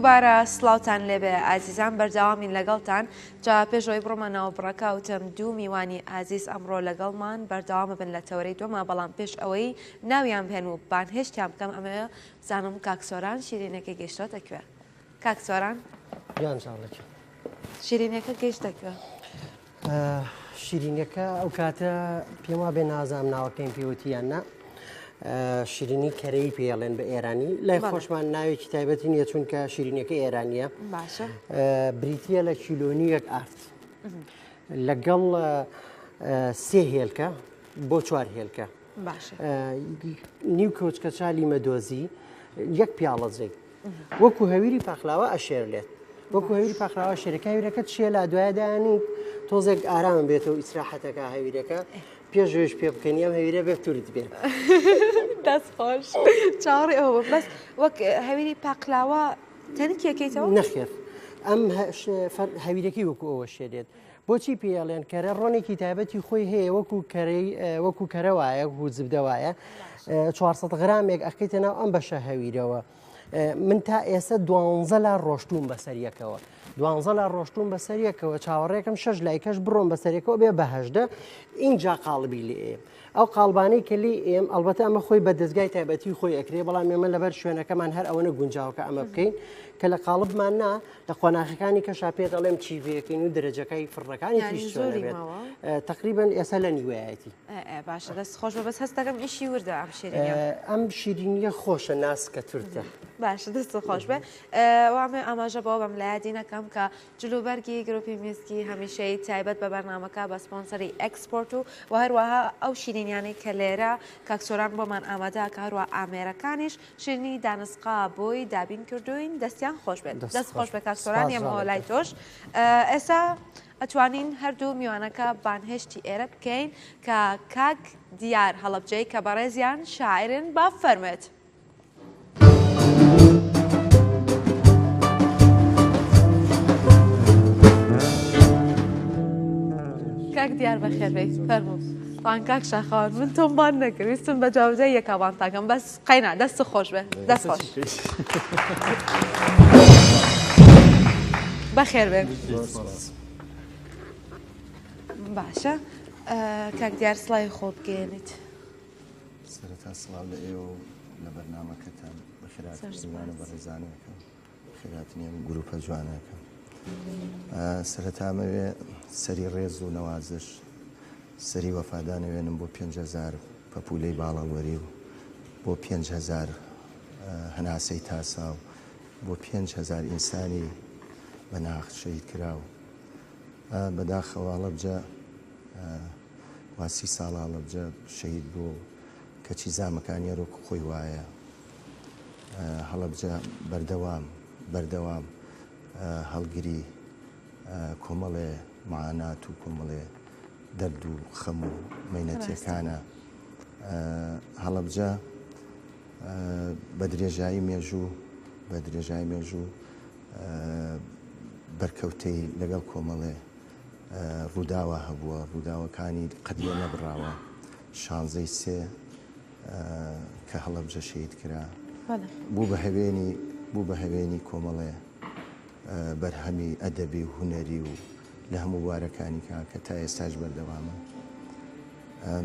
دووبارە سڵاوتان لێبێ ئازیزان بەردەوامین لەگەڵتان جا پێشەوەی بڕۆمانەوە بڕەکە وتم دوو میوانی ئازیز ئەمڕۆ لەگەڵمان بەردەوامە بن لە تەورەی دووەما بەڵام پێش ئەوەی ناویان بهێن و بانهێشتیان بکەم ئەمە زانم کاکسۆران شیرینەکە گەیشتۆتە کوێ کاکسۆران شیرینەکە گەیشتە شیرینەکە ئەو کاتە پێم وا بێ نازام ناوەکەیم پێوتیان نا شیرینی کەرەی پێڵێن بە ئێرانی لای خۆشمان ناوێکی تایبەتی نیە چونکە شیرینەکە ئێرانیە بریتە لە کیلۆنیەک ئارت لەگەڵ سێ هێلکە بۆ چوار هێلکە نیو کۆچکە چالی مەدۆزی یەک پیاڵەزێک وەکو هەویری پاخلاوە ئەشێرلێت وەکو هەویری پاخلاوە شێرەکە هەویرەکەت شێ لا دوایدانی تۆزێک ئارام بێتەوە ئیسراحەتەکە هەویرەکە پێشێش پێ بکەنی ئەم هەویرە بێتورت بێت دەست خۆش چاڕی ئەوە بەس وەک هەویری پاقلاوە تەنک یەکەیتەوە نەخێر ئەم هەویرەکەی وەکو ئەوە شێرێت بۆچی پێڵێن کەرە ڕۆنێکی تایبەتی خۆی هەیە وەکو کەرە وایە و زبدە وایە 400 غرامێک ئەخیتە ناو ئەم بەشە هەویرەوە من تا ئێستا 12 لا ڕۆشتوم بەسەریەکەوە 12 لا ڕۆشتوم بەسەریەکەوە چاوەڕێکم 6 لایکەش بڕۆم بەسەرێکەوە بێ بەهەشدە اینجا قاڵبی لێ ئێم ئەو قاڵبانەی کە لێ ئێم ئەلبەتە ئەمە خۆی بە دەستگای تایبەتی خۆی ئەکرێ بەڵام ئێمە لەبەر شوێنەکەمان هەر ئەوەنە گونجاوکە ئەمە بکەین کە لە قاڵبمان نا لە خۆناخەکانی کەشا پێ دەڵێم چیڤەکەین و دەرەجەکەی فڕەکانی تیشێت تقریبا ئێستا لە نیوەیەتی باشە دەست خۆش بەس هەستەکەم ئیشی وردە ئەم شیرینیە خۆشە ناسکە تورتە باشە دەست خۆش بێ وامێ ئاماژە بەوە بەم لایەتی نەکەم کە جلوبەرگی گرروپی میزگی هەمیشەی تایبەت بە بەرنامەکە بە سپۆنسەری ئەکسپۆرت و هەروەها ئەو شیرینیانەی کە لێرە کاکسۆران بۆمان ئامادە کە هەروە ئامێرەکانیش شیرینی دانسقا بۆی دابین کردوین دەستیان خۆش بێت دەست خۆش بە کاکسۆران ئێمەوە لای تۆش ئێستا ئەتوانین هەردوو میوانەکە بانهێشتی ئێرە بکەین کە کاک دیار هەڵەبجەی کە بەڕێزیان شاعرن با فەرمێت. کاک دیار بەخێر بێت فەرموو بان کاک شاخەوان من تۆم بان نەکرد ویستم بە جاوزای یەکەوان تاکەم بەس قەینا دەست خۆش بێ دەست خۆش بەخێر بێ باشە کاک دیار سڵای خۆ بگەێنیت سەرەتا سڵاو لە ئێوە و لە بەرنامەکەتان بەخێراتیوانە بە ڕێزانەکەم خێراتنیێن گروپە جوانەکەم سەرەتامەوێ سەری ڕێز و نەوازش سەری وەفادانەوێنم بۆ 5,000 پەپولەی باڵەوەری و بۆ 5,000 هەناسەی تاسا و بۆ 5,000 ئینسانی بەناخ شەهید کراو بەداخەوە هەڵەبجە وا 30 ساڵ هەڵەبجە شەهید بۆ کەچی زامەکانی ئەرۆک خۆی وایە هەڵەبجە بەردەوام هەڵگری کۆمەڵێ معانات و کۆمەڵێ دەرد و خەم و مەینەتیەکانە هەڵەبجە بە درێژایی مێژوو بەرکەوتەی لەگەڵ کۆمەڵێ ڕووداوە هەبووە ڕووداوەکانی قەدیە نەبراوە 16 سێ کە هەڵەبجە شەهید کرا بوو بە هەوێنی کۆمەڵێ بەرهەمی ئەدەبی و هونەری و لە هەموو وارەکانی کە تا ئێستاش بەردەوامە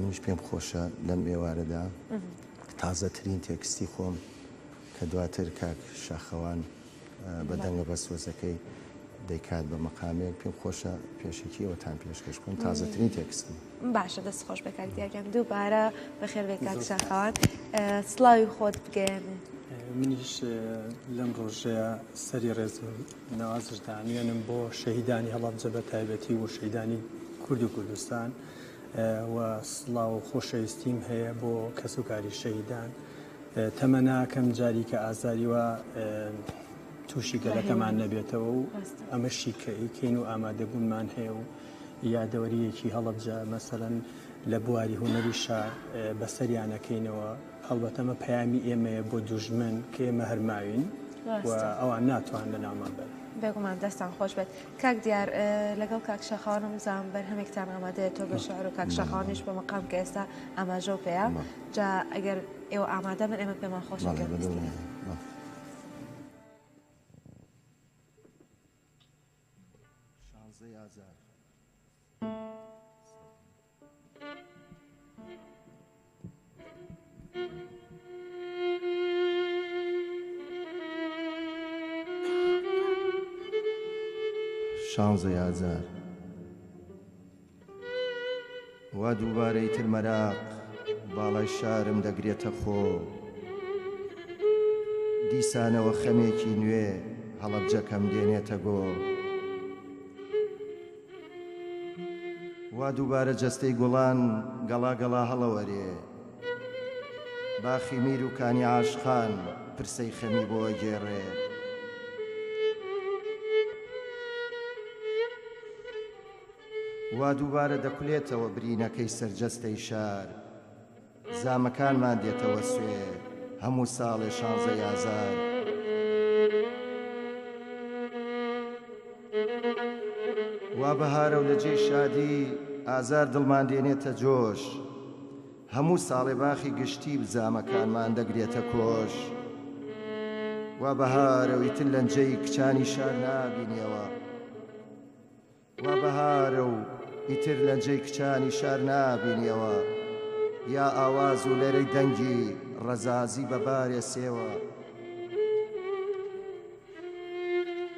منش پێم خۆشە لەم ئێوارەدا تازەترین تێکستی خۆم کە دواتر کاک شاخەوان بەدەنگە بە سۆزەکەی دەیکات بە مەقامێک پێم خۆشە پێشێکی ئەوەتان پێشکەش بکەم تازەترین تێکستی باشە دەست خۆش بە کاک دیارگەم دووبارە بەخێر بێ کاک شاخەوان سڵاوی خۆت بگەێنێ منیش لەم ڕۆژەیە سەری ڕێز نەوازش دانوێنم بۆ شەهیدانی هەڵەبجە بە تایبەتی و شەهیدانی کورد و کوردستان و سڵاو و خۆشەویستیم هەیە بۆ کەسوکاری شەهیدان تەمەناکەم جاری کە ئازاریوە تووشی گەلەکەمان نەبێتەوە و ئەمەشی کە ئیکەین و ئامادەبوونمان هەیە و یادەوەریەکی هەڵەبجە مەسەڵەن لە بواری هونەری شار بەسەریانەکەینەوە هەڵبەتەمە پەیامی ئێمەیە بۆ دوژمن کە ئێمە هەرماوین و ئەوان ناتوان لە ناومان بەر بێگومان دەستان خۆش بێت کاک دیار لەگەڵ کاک شاخەوانم زان بەرهەمێکتان ئامادەیە تۆ بە شعر و کاک شاخەوانیش بە مەقام کە ئێستا ئاماژە و پێەیە جا ئەگەر ئێوە ئامادە من ئێمە پێمان خۆشە شانزەی ئازار وا دووبارەی تر مەراق باڵای شارم دەگرێتە خۆ دیسانەوە خەمێکی نوێ هەڵەبجەکەم دێنێتە گۆ وا دووبارە جەستەی گوڵان گەڵا گەڵا هەڵەوەرێ باخی میر و کانی عاشقان پرسەی خەمی بۆ گێڕێ وا دووبارە دەکولێتەوە برینەکەی سەرجەستەی شار زامەکانمان دێتەوە سوێ هەموو ساڵێ شانزەی ئازار وا بەهارە و لە جێی شادی ئازار دڵمان دێنێتە جۆش هەموو ساڵێ باخی گشتی بزامەکانمان دەگرێتە کۆش وا بەهارە و ئیتر لەنجەی کچانی شار نابینیەوە وا بەهارە و ئیتر لەنجەی کچانی شار نابینیەوە یا ئاواز و لێرەی دەنگی ڕەزازی بەبارێ سێوە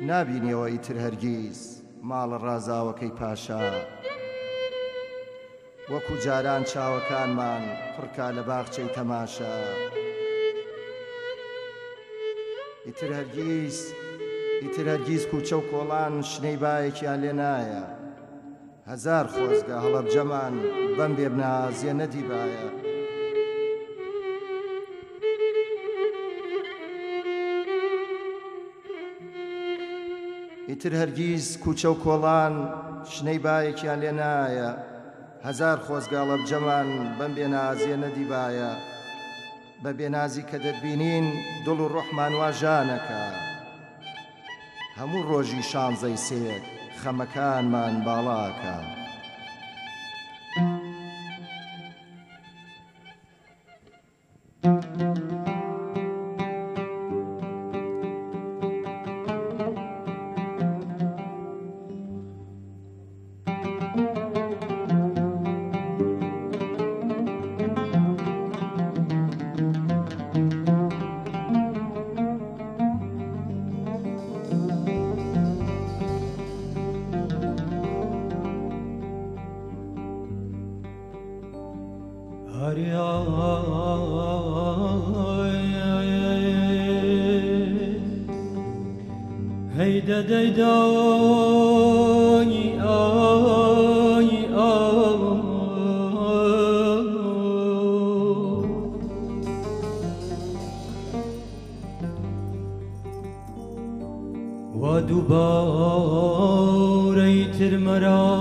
نابینیەوە ئیتر هەرگیز ماڵە ڕازاوەکەی پاشا وەکو جاران چاوەکانمان پڕکا لە باخچەی تەماشا ئیتر هەرگیز کوچە و کۆڵان شنەی بایەکیان لێ نایە هەزار خۆزگە هەڵەبجەمان بەم بێبنازیە نەدیبایە ئیتر هەرگیز کوچە و کۆڵان شنەی بایەکیان لێ نایە هەزار خۆزگە هەڵەبجەمان بەم بێنازیە نەدیبایە بە بێنازی کە دەبینین دڵ و ڕۆحمان واژانەکە هەموو ڕۆژی شانزەی سێک خەمەکانمان باڵاکە هيدا ديداني آي ودوباري ترمرا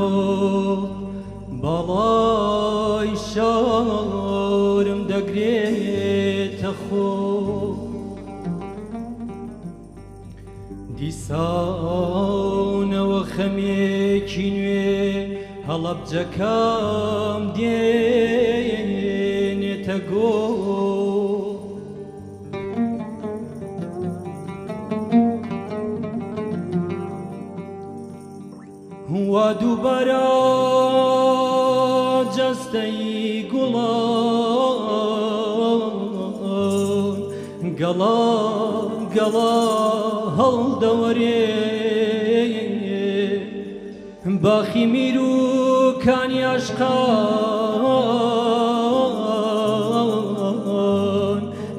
بالاي شارم دقريت خو دیسانەوە خەمێکی نوێ هەڵەبجەکەم دێنێتە گۆ وا دووبارە جەستەی گوڵان گەڵا گەڵا هەڵدەوەرێ باخی میر و کانی عاشقان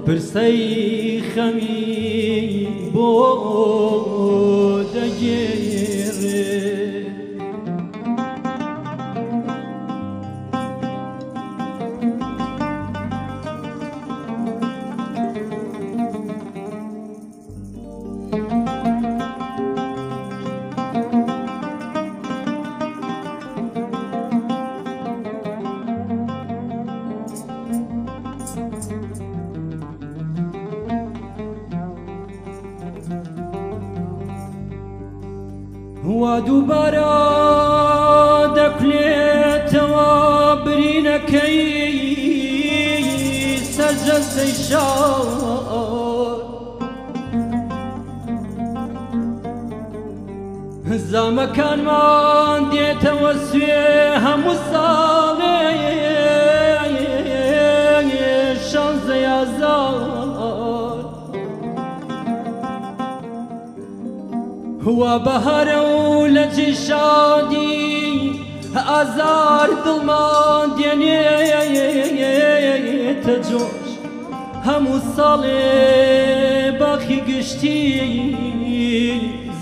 پرسەی خەمی بۆ دەگێڕێ وا دووبارە دەکولێتەوە برینەکەی سەرجەستەی شار زامەکانمان دێتەوە سوێ هەموو ساڵێ شانزەی ئازار وا بەهارە و لە گەنجی شادی ئازار دڵمان دێنێتە جۆش هەموو ساڵێ باخی گشتی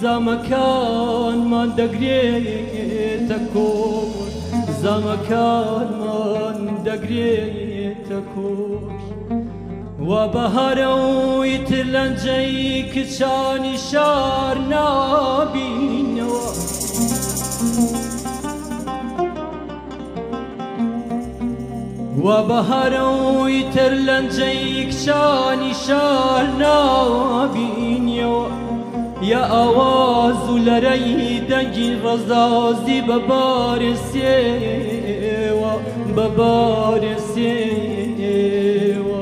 زامەکانمان دەگرێتە کۆش زامەکانمان دەگرێتە کۆش وا بەهارە ویتر لەنجەی کچانی شار نابینەوە وا بەهارە ویتر لەنجەی کچانی شار نابینەوە یا ئاواز و لەرەی دەنگی ڕەزازی بەبارێ سێوە بەبارێ سێوە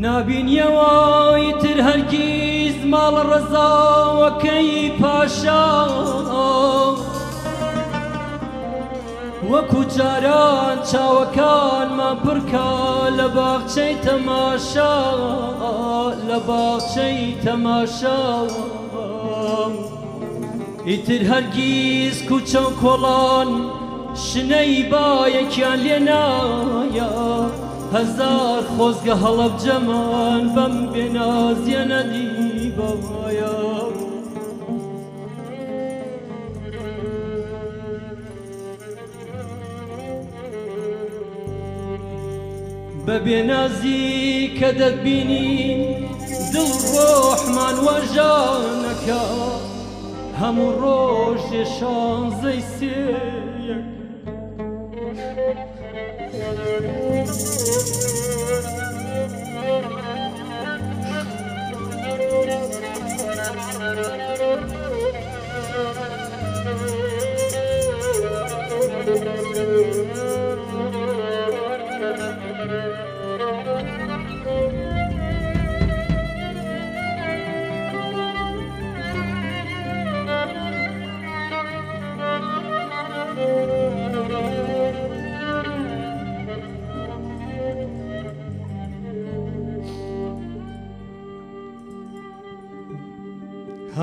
نابینیەوەی تر هەرگیز ماڵ ڕەزاوەکەی پاشا وەکو جاران چاوەکانمان پڕکە لە باخچەی تەماشا لە باخچەی تەماشا ئیتر هەرگیز کوچە و کۆڵان شنەی بایەکیان لێ نایە هەزار خۆزگە هەڵەبجەمان بەم بێنازیە نەدی بەوایە بە بێنازی کە دەتبینی دڵ ڕۆحمان وەژانەکە هەموو ڕۆژێ شانزەی سێیەک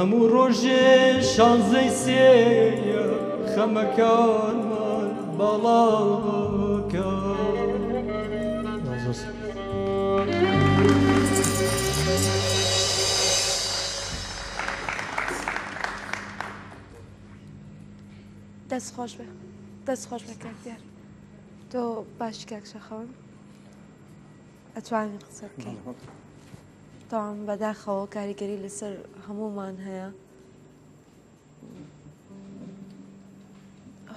هەموو ڕۆژێ شانزەی سێیە خەمەکانمان باڵاکە دەست خۆش بێ دەست خۆش بە کاکدیار تۆ باشی کاک شەخەون ئەتوانین قسە بکەین تاوان بەداخەوە کاریگەری لەسەر هەمومان هەیە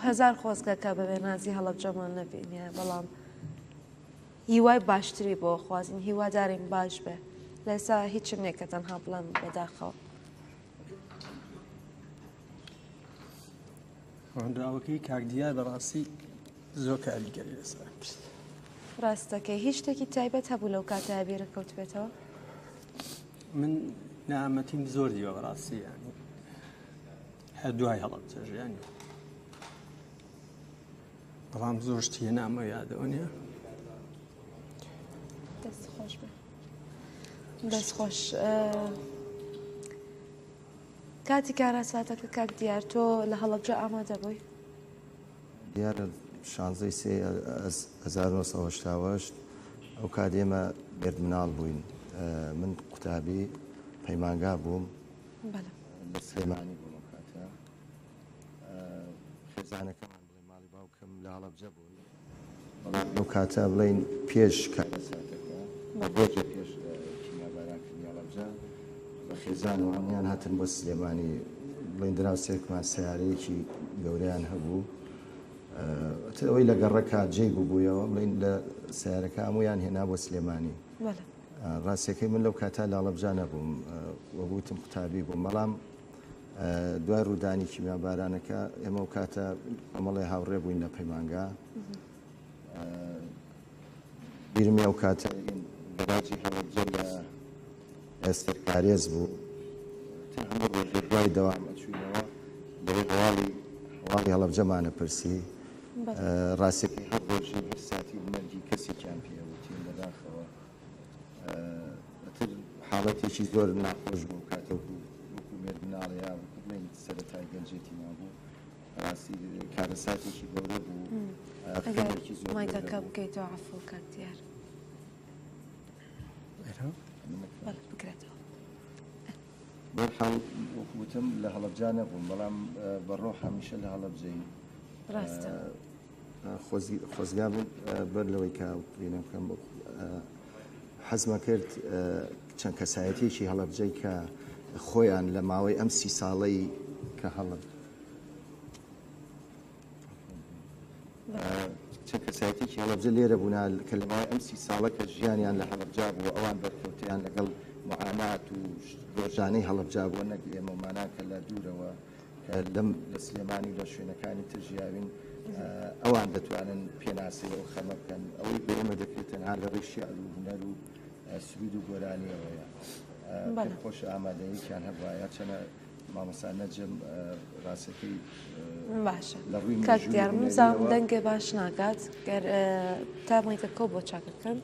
هەزار خۆزگەکە بەبێ نازی هەڵەبجەمان نەبینە بەڵام هیوای باشتری بۆ خوازین هیوادارین باش بێ لەسا هیچم نییە کە تەنها بڵێن بەداخەوە ڕۆنراوەکەی کاکدیار بەڕاستی زۆر کاریگەری لەسەر ڕاستەکەی هیچ شتێکی تایبەت هەبوو لەو کاتە بیرە کەوت بێتەوە من نامەتیم زۆر دیوە بەڕاستی ینی هەردووای هەڵەبجەژیانی بەڵام زۆر شتیە نامە یادەوە نییە دەست خۆش بێ دەست خۆش کاتی کاراساتەکە کاک دیار تۆ لە هەڵەبجە ئامادە بووی دیارە شانزەی سێ 1970 ئەو کاتێمە بێردمناڵ بووین من قوتابی پەیمانگا بووم لە سلێمانی بووم ئەو کاتە خێزانەکەمان بڵێ ماڵی باوکەم لە هەڵەبجە بوون ئەو کاتە بڵێن پێش کارەساتەکە ڕۆژێ پێش کیمیابارانکردنی هەڵەبجە بە خێزان و هەمویان هاتن بۆ سلێمانی بڵێن دراوسێکمان سیارەیەکی گەورەیان هەبوو ئەوەی لە گەڕەکە جێی ببوویەوە بڵین لە سیارەکە هەمویان هێنا بۆ سلێمانی ڕاستیەکەی من لەو کاتا لە هەڵەبجا نەبووم وەبووتم قوتابی بووم بەڵام دوای ڕوودانی کیمیابارانەکە ئێمە و کاتە ئەمەڵێ هاوڕێ بووین لە پەیمانگا بیرمی ئەو کاتە گەراجی هەڵەبجە لە ئێستەر کارێز بوو هەموو ڕۆژێ دوای دەوام ئەچوینەوە لەوێ هەواڵی هەڵەبجەمانە پرسی ڕاستێکی هەر ڕۆژێ هەر ساتی بنەرگی کەسێکیان پێوتین لەداخەوە حاڵەتێکی زۆر ناخۆش بوو کاتە وەکو مێردناڵەیە بڵێن سەرەتای گەنجێتی مابوو ڕاستی کارەساتێکی گەورە بوو فکرێکی زۆر مایکەکە بکەیتەوە عەفو کاک دیار بکرێتەوە بەرحاڵ وەکوتم لە هەڵەبجا نەبووم بەڵام بەڕۆ هەمیشە لە هەڵەبجەین ڕاستە خۆزگا بوو بەر لەوەی کاوتێنە بکەم حەزمە کرد چەند کەسایەتێکی هەڵەبجەی کە خۆیان لە ماوەی ئەم 30 ساڵەی کە چەند کەسایەتێکی هەڵەبجە لێرە بوون کە لە ماوەی ئەم 30 ساڵە کە ژیانیان لە هەڵەبجا بوو ئەوان بەرکەوتیان لەگەڵ معانات و ڕۆژانەی هەڵەبجا بووە نەک ئێمەمانان کە لە دوورەوە لەم لە سلێمانی و لە شوێنەکانی تر ژیاوین ئەوان دەتوانن پێناسی ئەو خەمە بکەن ئەوەی بێمە دەکرێت تەنها لە ڕێی شیعر و هونەر و سرود و گۆرانیەوەیە پێم خۆشە ئامادەییان هەبوایە چەنە مامۆستا نەجم ڕاستەکەی باشە کاک دیار مزام دەنگێ باش ناکات تا مایکەکە بۆ چاکەکەن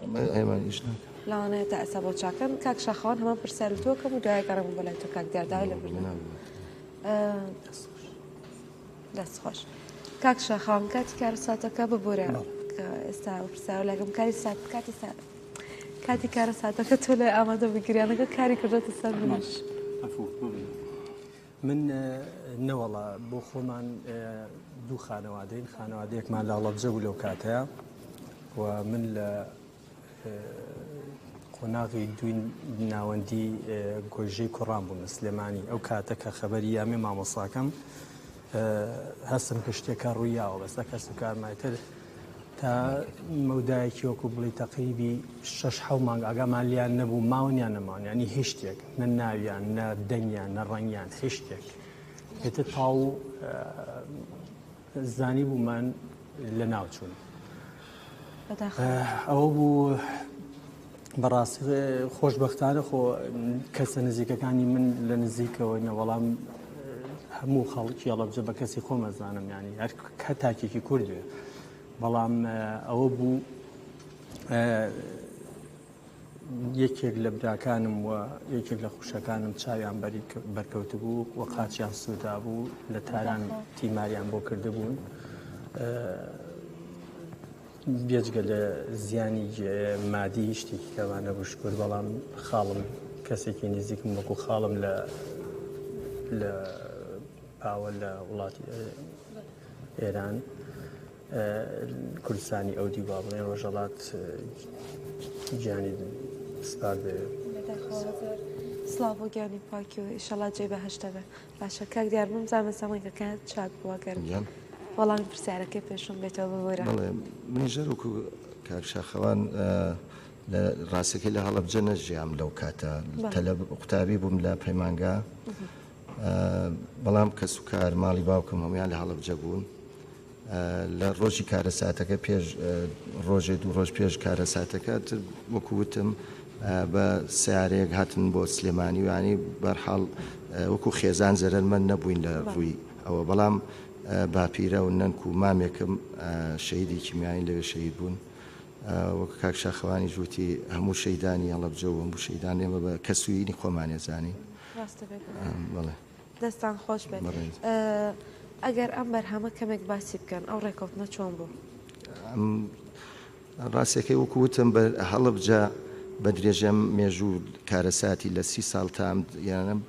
لاوانەیە تا ئەسا بۆ چاکەن کاک شاخەوان هەمان پرسیار لە تۆکەم و دوای گەڕم بەلای تۆ کاک دیار داوای لە بردن دەست خۆش کاک شاخەوان کاتی کارەساتەکە ببورە کە ئێستا پرسیار لەگەم کاتی کارەساتەکە تۆ لە ئامادە بگریانەکە کاری کردێتە سەر منش من نەوەڵا بۆ خۆمان دوو خانەوادەین خانەوادەیەکمان لە هەڵەبجە بوو لەو کاتەیە و من لە قۆناغی دوی ناوەندی گۆژەی کوڕان بووم سلێمانی ئەو کاتە کە خەبەری یامێ مامۆستاکەم هەستم کە شتێکە ڕوویاوە بەستا کەس و کارمایتر تا مەودایەکی وەکو بڵی تەقریبی 6-7 مانگ ئاگامان لیان نەبوو ماوەنیان نەماوە ینی هیچ شتێک نە ناویان نە دەنگیان نە ڕەنگیان هیچ شتێک پێتر تاو زانی بوومان لە ناوچوون ئەوە بوو بەڕاستی خۆشبەختانە خۆ کەسە نزیکەکانی من لە نزیکەوە نەوەڵام هەموو خەڵکی هەڵەبجە بە کەسی خۆمەزانم ینی هەر کەتاکێکی کوردوێ بەڵام ئەوە بوو یەکێک لە براکانم و یەکێک لە خوشەکانم چاویان بەرکەوت بوو و قاچیان سوودا بوو لە تاران تیماریان بۆ کرده بوون بێجگە لە زیانی مادی شتێکی کەوانە بوو شکر بەڵام خاڵم کەسێکی نزیکم وەکو خاڵم لە پاوە لە وڵاتی ئێران کوردستانی ئەودی با بڵێن ڕۆژەڵات گیانی سپار بێ سڵاو بۆ گیانی پاکی و ئیشەڵات جێ بەهەشتە بێ باشە کاک دیار بمزانە سەمایکەکە چاک بووە گەرم وەڵامی پرسیارەکەی پێشم بێتەوە ببوورە منی ژەر وەکو کاک شاخەوان لە ڕاستەکەی لە هەڵەبجە نەژیام لەو کاتە قوتابی بووم لە پەیمانگا بەڵام کەس و کار ماڵی باوکم هەمویان لە هەڵەبجە بوون لە ڕۆژی کارەساتەکە پێش ڕۆژێ دوو ڕۆژ پێش کارەساتەکە وەکووتم بە سیارەیەک هاتن بۆ سلێمانی وانی بەرحاڵ وەکو خێزان زەرەرمەند نەبووین لە ڕووی ئەوە بەڵام باپیرە و نەنک و مامێکم شەیدی کیمیایی لەوێ شەید بوون وەکو کاک شاخەوانی ژووتی هەموو شەیدانی هەڵەبجە و هەموو شەیدان ئێمە بە کەسوویینی خۆمانێزانی دەستان خۆش بێت ئەگەر ئەم بەرهەمە کەمێک باسی بکەن ئەو ڕێکەوتنە چۆن بوو ڕاستیەکەی وەکووتم بە هەڵەبجە بە درێژەم مێژوو کارەساتی لە 30 ساڵ تام یانم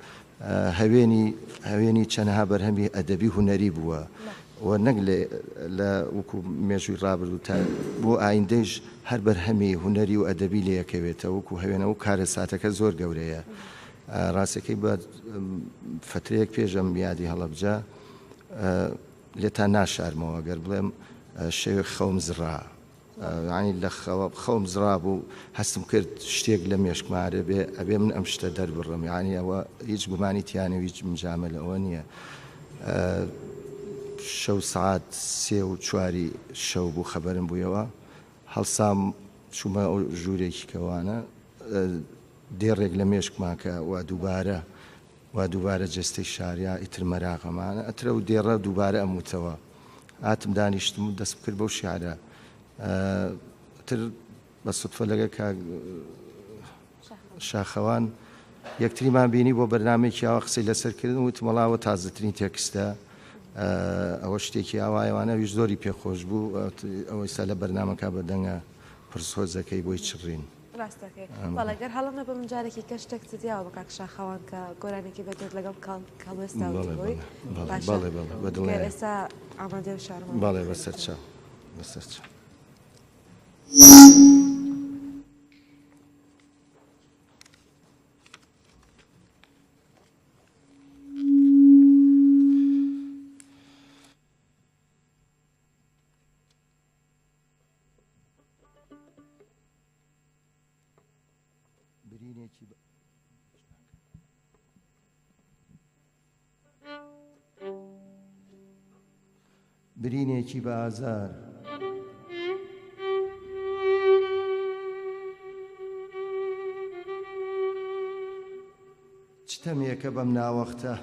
هەوێنی چەندەها بەرهەمی ئەدەبی هونەری بووە و نەک لە وەکو مێژووی ڕابردوو تا بۆ ئایندەیش هەر بەرهەمی هونەری و ئەدەبی لەیەکەوێتە وەکو هەوێنە و کارەساتەکە زۆر گەورەیە ڕاستەکەی بە فترەیەک پێشەم یادی هەڵەبجە لێتان ناشارمەوە گەر بڵێم شەوێک خەوم زڕا ینی لە خەوم زڕا بوو هەستم کرد شتێک لە مێشکمارە بێ ئەبێ من ئەم شتە دەربڕم یعنی ئەوە هیچ گومانی تیانەوی هیچ مجامە لەوە نییە شەو سعات 3:04 شەو بوو خەبەرم بوویەوە هەڵسام چوومە ئەو ژوورێکی کەوانە دێڕێک لە مێشکماکە وا دووبارە جستەی شاریا ئیتر مەراقەمانە ئەترە و دێڕە دووبارە ئەموتەوە هاتم دانیشتم و دەست کرد بەو شیعرە تر بە سوتفە لەگە شاخەوان یەکتریمان بینی بۆ بەرنمێکی ئاوا قسەی لەسەرکردن و وتمەڵاوە تازەترین تێکستە ئەوە شتێکی ئاوایەوانە ویش زۆری پێخۆش بوو ئەوەی سا لە بەرنمەکە بەدەنگە پرسۆزەکەی بۆی چڕین ڕاستەکەی بەڵێگەر هەڵم بە منجارێکی کە شتێک دیاوە بە کاک شاخەوان کە گۆرانێکی بەدێت لەگەڵ کاڵێستا ئێستا ئامادە و شارمان باڵێ بەسەرچە بەسەرچە برینێکی بە ئازار چتەمێکە بەم ناوەختە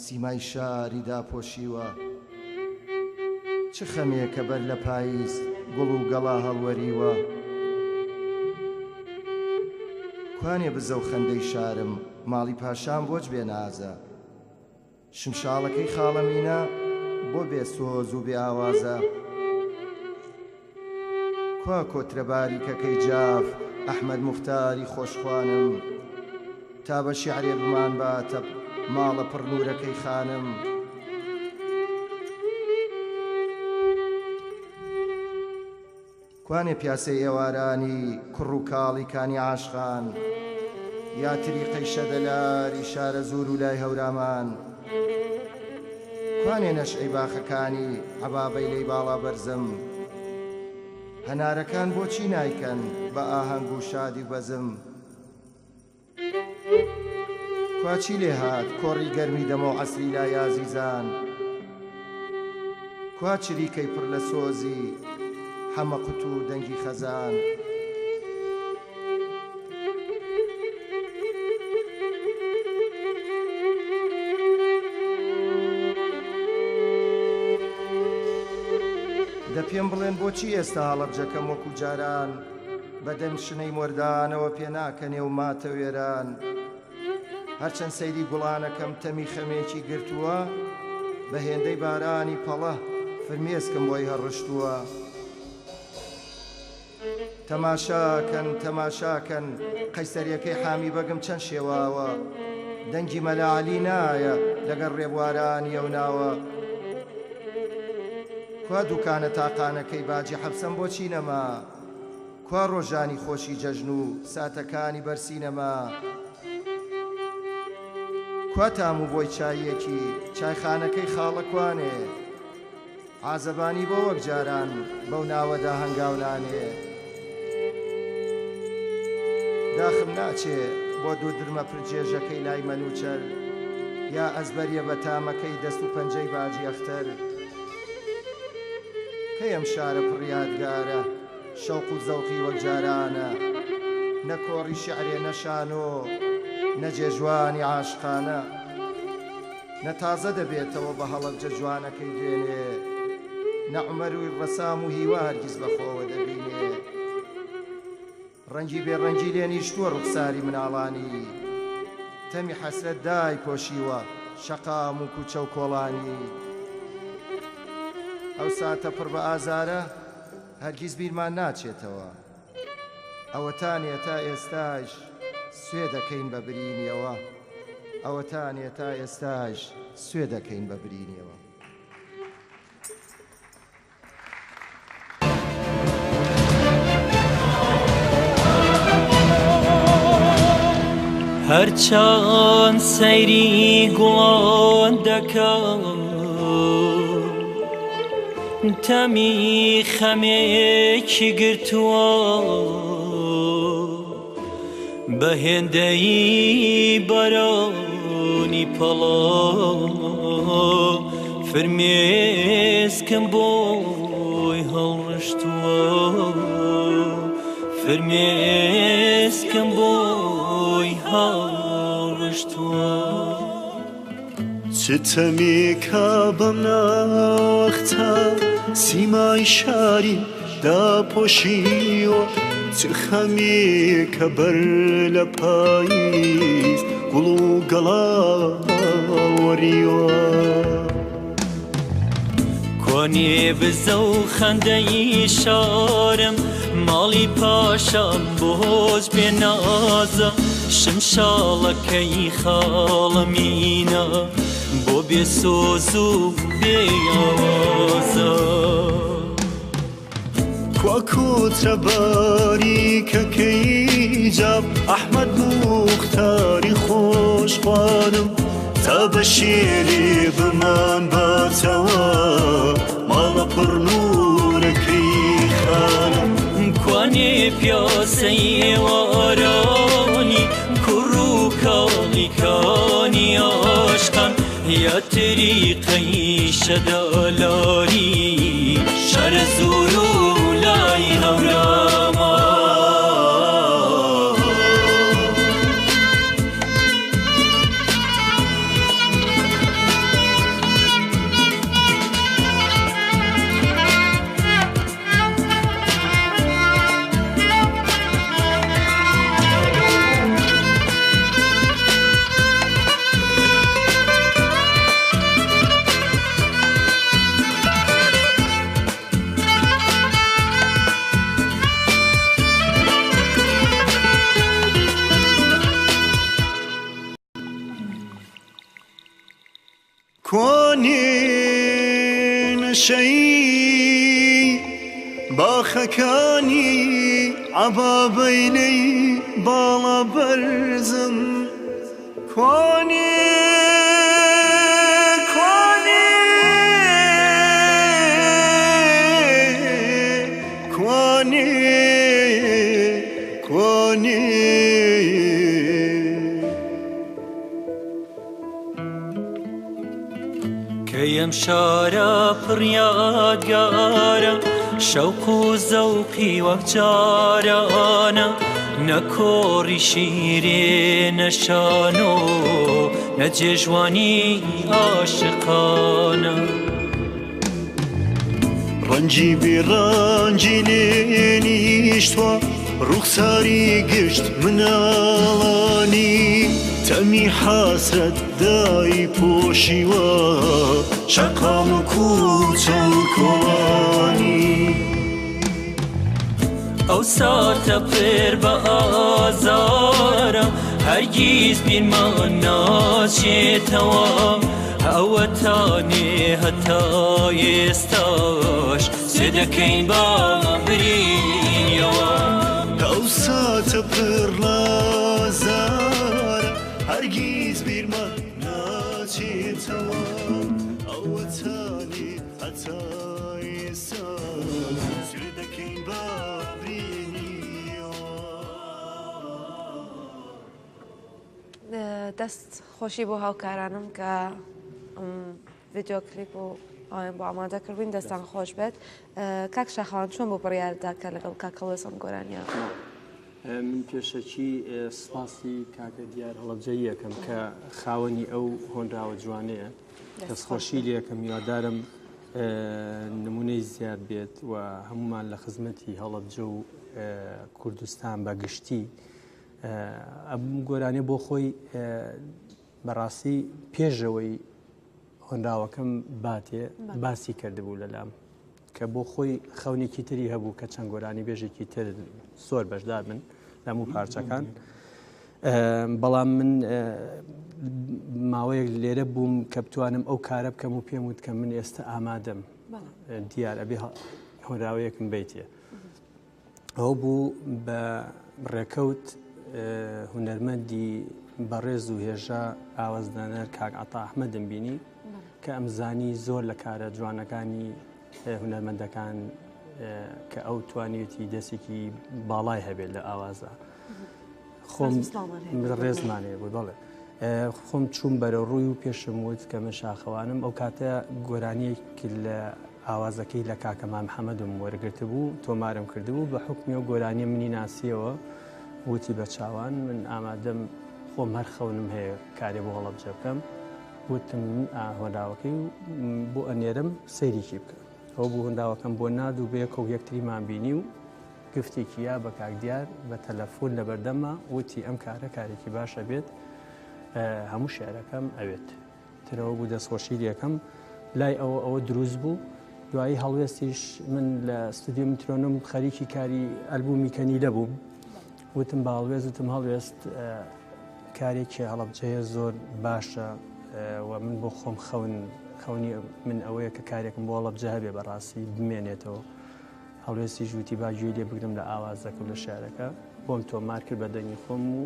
سیمای شاری داپۆشیوە چ خەمێکە بەر لە پاییز گوڵ و گەڵا هەڵوەریوە کوانێ بزە و خەندەی شارم ماڵی پاشام بۆچ بێ نازە شمشاڵەکەی خاڵەمینە بۆ بێ سۆز و بێ ئاوازە کوا کۆترە باریکەکەی جاف ئەحمەد موختاری خۆشخوانم تا بە شیعرێ بمان باتە ماڵە پڕنورەکەی خانم کوانێ پیاسەی ئێوارانی کوڕ و کاڵی کانی عاشقان یا تریقەی شەدەلاری شارە زور و لای هەورامان کوانێ نەشئەی باخەکانی عەبابەی لەی باڵا بەرزم هەنارەکان بۆچی نایکەن بە ئاهەنگ و شادی بەزم کواچی لێ هات کۆڕی گەرمی دەمە و عەسری لای ئازیزان کوا چریکەی پڕ لە سۆزی حەمە قوت و دەنگی خەزان دە پێم بڵێن بۆچی ئێستا هەڵەبجەکەم وەکو جاران بەدەم شنەی مۆردانەوە پێ ناکەنێ و ماتە وێران هەرچەند سەیری گوڵانەکەم تەمی خەمێکی گرتووە بە هێندەی بارانی پەڵە فرمێسکم بۆی هەڕشتووە تەماشاکەن قەیسەریەکەی حامی بەگم چەند شێواوە دەنگی مەلاعەلی نایە لەگەڵ ڕێبوارانی ئەوناوە کوا دوکانە تاقانەکەی باجی حەبسەم بۆچی نەما کوا ڕۆژانی خۆشی جەژن و ساتەکانی بەرسینەما کوا تام و بۆی چایەکی چایخانەکەی خاڵە کوانێ عازەبانی بۆ وەک جاران بەو ناوەدا هەنگاونانێ داخم ناچێ بۆ دوو درمە پرجێژەکەی لای مەنوچەر یا ئەزبەریە بە تامەکەی دەست و پەنجەی باجی ئەختەر کەی ئەم شارە پڕیادگارە شەوق و زەوقی وەک جارانە نەکۆڕی شیعرێ نەشانۆ نەجێژوانی عاشقانە نەتازە دەبێتەوە بە هەڵەبجە جوانەکەی دوێنێ نەعومەر و ڕەسام و هیوا هەرگیز بەخۆوە دەبینێ ڕەنگی بێڕەنگی لێ نیشتووە ڕوخساری مناڵانی تەمی حەسرەت دای پۆشیوە شەقام و کوچە و کۆڵانی ئەو ساتە پڕ بە ئازارە هەرگیز بیرمان ناچێتەوە ئەوەتانێ تا ئێستاش سوێ دەکەین بە برینیەوە ئەوەتانێ تا ئێستاش سوێ دەکەین بە برینیەوە هەرچەند سەیری گوڵان دەکەم تەمی خەمێکی گرتووە بە هێندەی بەرانی پەڵا فرمێسکم بۆی هەڵڕشتووە فرمێسکم بۆی هەڵڕشتووە چتەمێکە بەم ناوەختە سیمای شاری داپۆشیوە چ خەمێکە بەر لە پاییز گوڵ و گەڵاوەریوە کۆنێ بزە و خەندەی شارم ماڵی پاشان بۆز بێ نازە شمشاڵەکەی خاڵەمینە بۆ بێ سۆز و بێ ئاوازە کوا کۆترە باریکەکەی جاب ئەحمەد موختاری خۆشخوانم تا بە شێرێ بمان باتەوە ماڵە پڕ نورەکەی خانم کوانێ پیاسەی ئێوارانی کوڕ و کاڵیکانی عاشقان یا تریقەی شەدالاری شەرە زور و لای هەوراما کوانێ نەشەی باخەکانی عەبابەیلەی باڵا بەرزم کوانێ کەیم شارە پڕیادگارە شەوق و زەوقی وەک جارانە نەکۆڕی شیرێ نەشان و نەجێژوانی عاشقانە ڕەنجی بێڕەنجی لێنیشتوە ڕوخساری گشت مناڵانی تەمی حەسرەت دای پۆشیوە شەقام و کوچە و کۆڵانی ئەو ساتە پێر بە ئازارە هەرگیز بیرمان ناچێتەوە ئەوە تانێ هەتا ئێستاش سێ دەکەین با برینیەوە ئەو ساتە پڕ لازارە هەرگیز بیرمان ناچێتەوە ئەوە تانێ هەتا ئێستاش سێ دەکەین با دەست خۆشی بۆ هاوکارانم کە ڤیدیۆ کلیپ و ئایم بۆ ئامادە کردوین دەستان خۆش بێت کاک شاخەوان چۆن بۆ بڕیاردا کە لەگەڵ کاکەڵێسم گۆرانیا من پێشەکی سپاسی کاکە دیار هەڵەبجەی یەکەم کە خاوەنی ئەو هۆنراوە جوانەیە دەستخۆشی لێکم میوادارم نمونەی زیاد بێت و هەمومان لە خزمەتی هەڵەبجە و کوردستان بەگشتی ئەم گۆرانێ بۆ خۆی بەڕاستی پێشەوەی هۆنراوەکەم باتێ باسی کردبوو لەلام کە بۆ خۆی خەونێکی تری هەبوو کە چەند گۆرانی بێژێکی تر سۆر بەشدار من لەم و پارچەکان بەڵام من ماوەیەک لێرە بووم کە بتوانم ئەو کارە بکەم و پێم وت کە من ئێستا ئامادەم دیار ئەبێ هۆنراوەیەکم بیتێ ئەو بوو بە ڕێکەوت هونەرمەندی بەڕێز و هێژە ئاوازدانەر کاک عەتا ئەحمەدم بینی کە ئەمزانی زۆر لە کارە جوانەکانی هونەرمەندەکان کە ئەو توانێتی دەستێکی باڵای هەبێت لە ئاوازە خۆم ڕێزمانێ بوو بەڵێ خۆم چوون بەرە ڕووی و پێشم وت کە من شاخەوانم ئەو کاتە گۆرانیەکی لە ئاوازەکەی لە کاکەمان محەممەدم وەرگرت بوو تۆمارم کردبوو بە حکمی و گۆرانی منی ناسیەوە وتی بە چاوان من ئامادەم خۆم هەر خەونم هەیە کارێ بۆ هەڵە بجە بکەم وتم هۆناوەکەی بۆ ئەنێرم سەیریکی بکە ئەو بوو هەنداوەکەم بۆ ناد و بەیەکە و یەکتریمان بینی و گفتێکیە بە کاکدیار بە تەلەفۆن لە بەردەمە وتی ئەم کارە کارێکی باشە بێت هەموو شعرەکەم ئەوێت ترەوە بوو دەستخۆشی یەکەم لای ئەوە دروست بوو دوایی هەڵوێستیش من لە ستودیۆ میترۆنۆم خەریکی کاری ئەلبومی کەنیلە بووم وتم باڵوێز وتم هەڵوێست کارێکی هەڵەبجەیە زۆر باشە و من بۆ خۆم خەونی من ئەوەیە کە کارێکم بۆ هەڵەبجە هەبێ بەڕاستی بمێنێتەوە هەڵوێستی ژووتی باگوێ لێ بگرم لە ئاوازەکە و لە شارەکە بۆم تۆمار کرد بە دەنگی خۆم و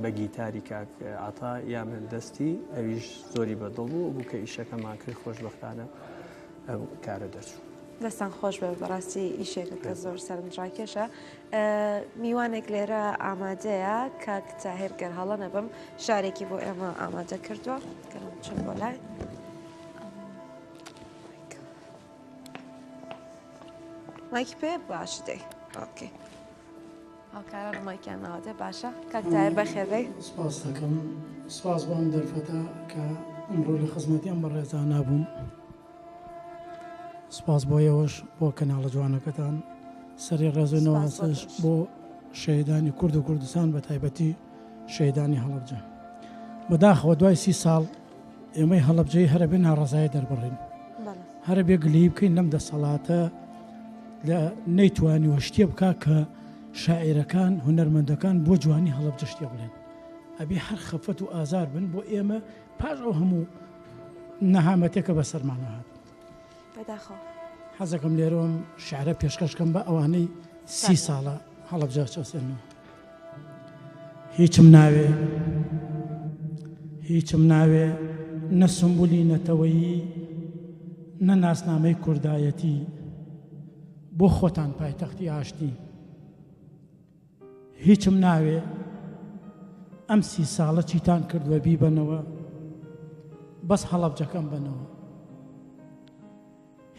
بە گیتاری کاک عتا یا من دەستی ئەویش زۆری بەدڵ بوو بوو کە ئیشەکەمان کرد خۆشبەختانە ئەو کارە دەچوو دەستان خۆش بێ بەڕاستی ئیشێکە کە زۆر سەرنجڕاکێشە میوانێک لێرە ئامادەیە کاک تاهیر گەر هەڵە نەبم شارێکی بۆ ئێمە ئامادە کردووە گەرم چون بۆ لای مایک پێ باش دەی ئۆکێ هاوکاران مایکیان ناوەدە باشە کاک تاهیر بەخێربەی سپاس دەکەم سپاس بۆم دەرفەتە کە ئەمڕۆ لە خزمەتیان بەڕێزان نابووم سپاس بۆ ئێوەش بۆ کەناڵە جوانەکەتان سەری ڕێزۆنەوەسش بۆ شەیدانی کورد و کوردستان بە تایبەتی شەیدانی هەڵەبجە بەداخەوە دوای 30 ساڵ ئێمەی هەڵەبجەی هەرە بێ ناڕەزای دەربڕین هەرە بێ گلەیی بکەین لەم دەسەڵاتە لە نەیتوانی وە شتێ بکە کە شاعیرەکان هونەرمەندەکان بۆ جوانی هەڵەبجە شتێ بڵێن ئەبێ هەر خەفەت و ئازار بن بۆ ئێمە پاش ئەو هەموو نەهامەتێکە بەسەرمانە هات حەزەکەم لێرەوەم شعرە پێشکەشکەم بە ئەوانەی 30 ساڵە هەڵەبجە چەسێنەوە هیچم ناوێ نە سمبولی نەتەوەیی نە ناسنامەی کوردایەتی بۆ خۆتان پایتەختی ئاشتی هیچم ناوێ ئەم 30 ساڵە چیتان کردووە بیبەنەوە بەس هەڵەبجەکەم بنەوە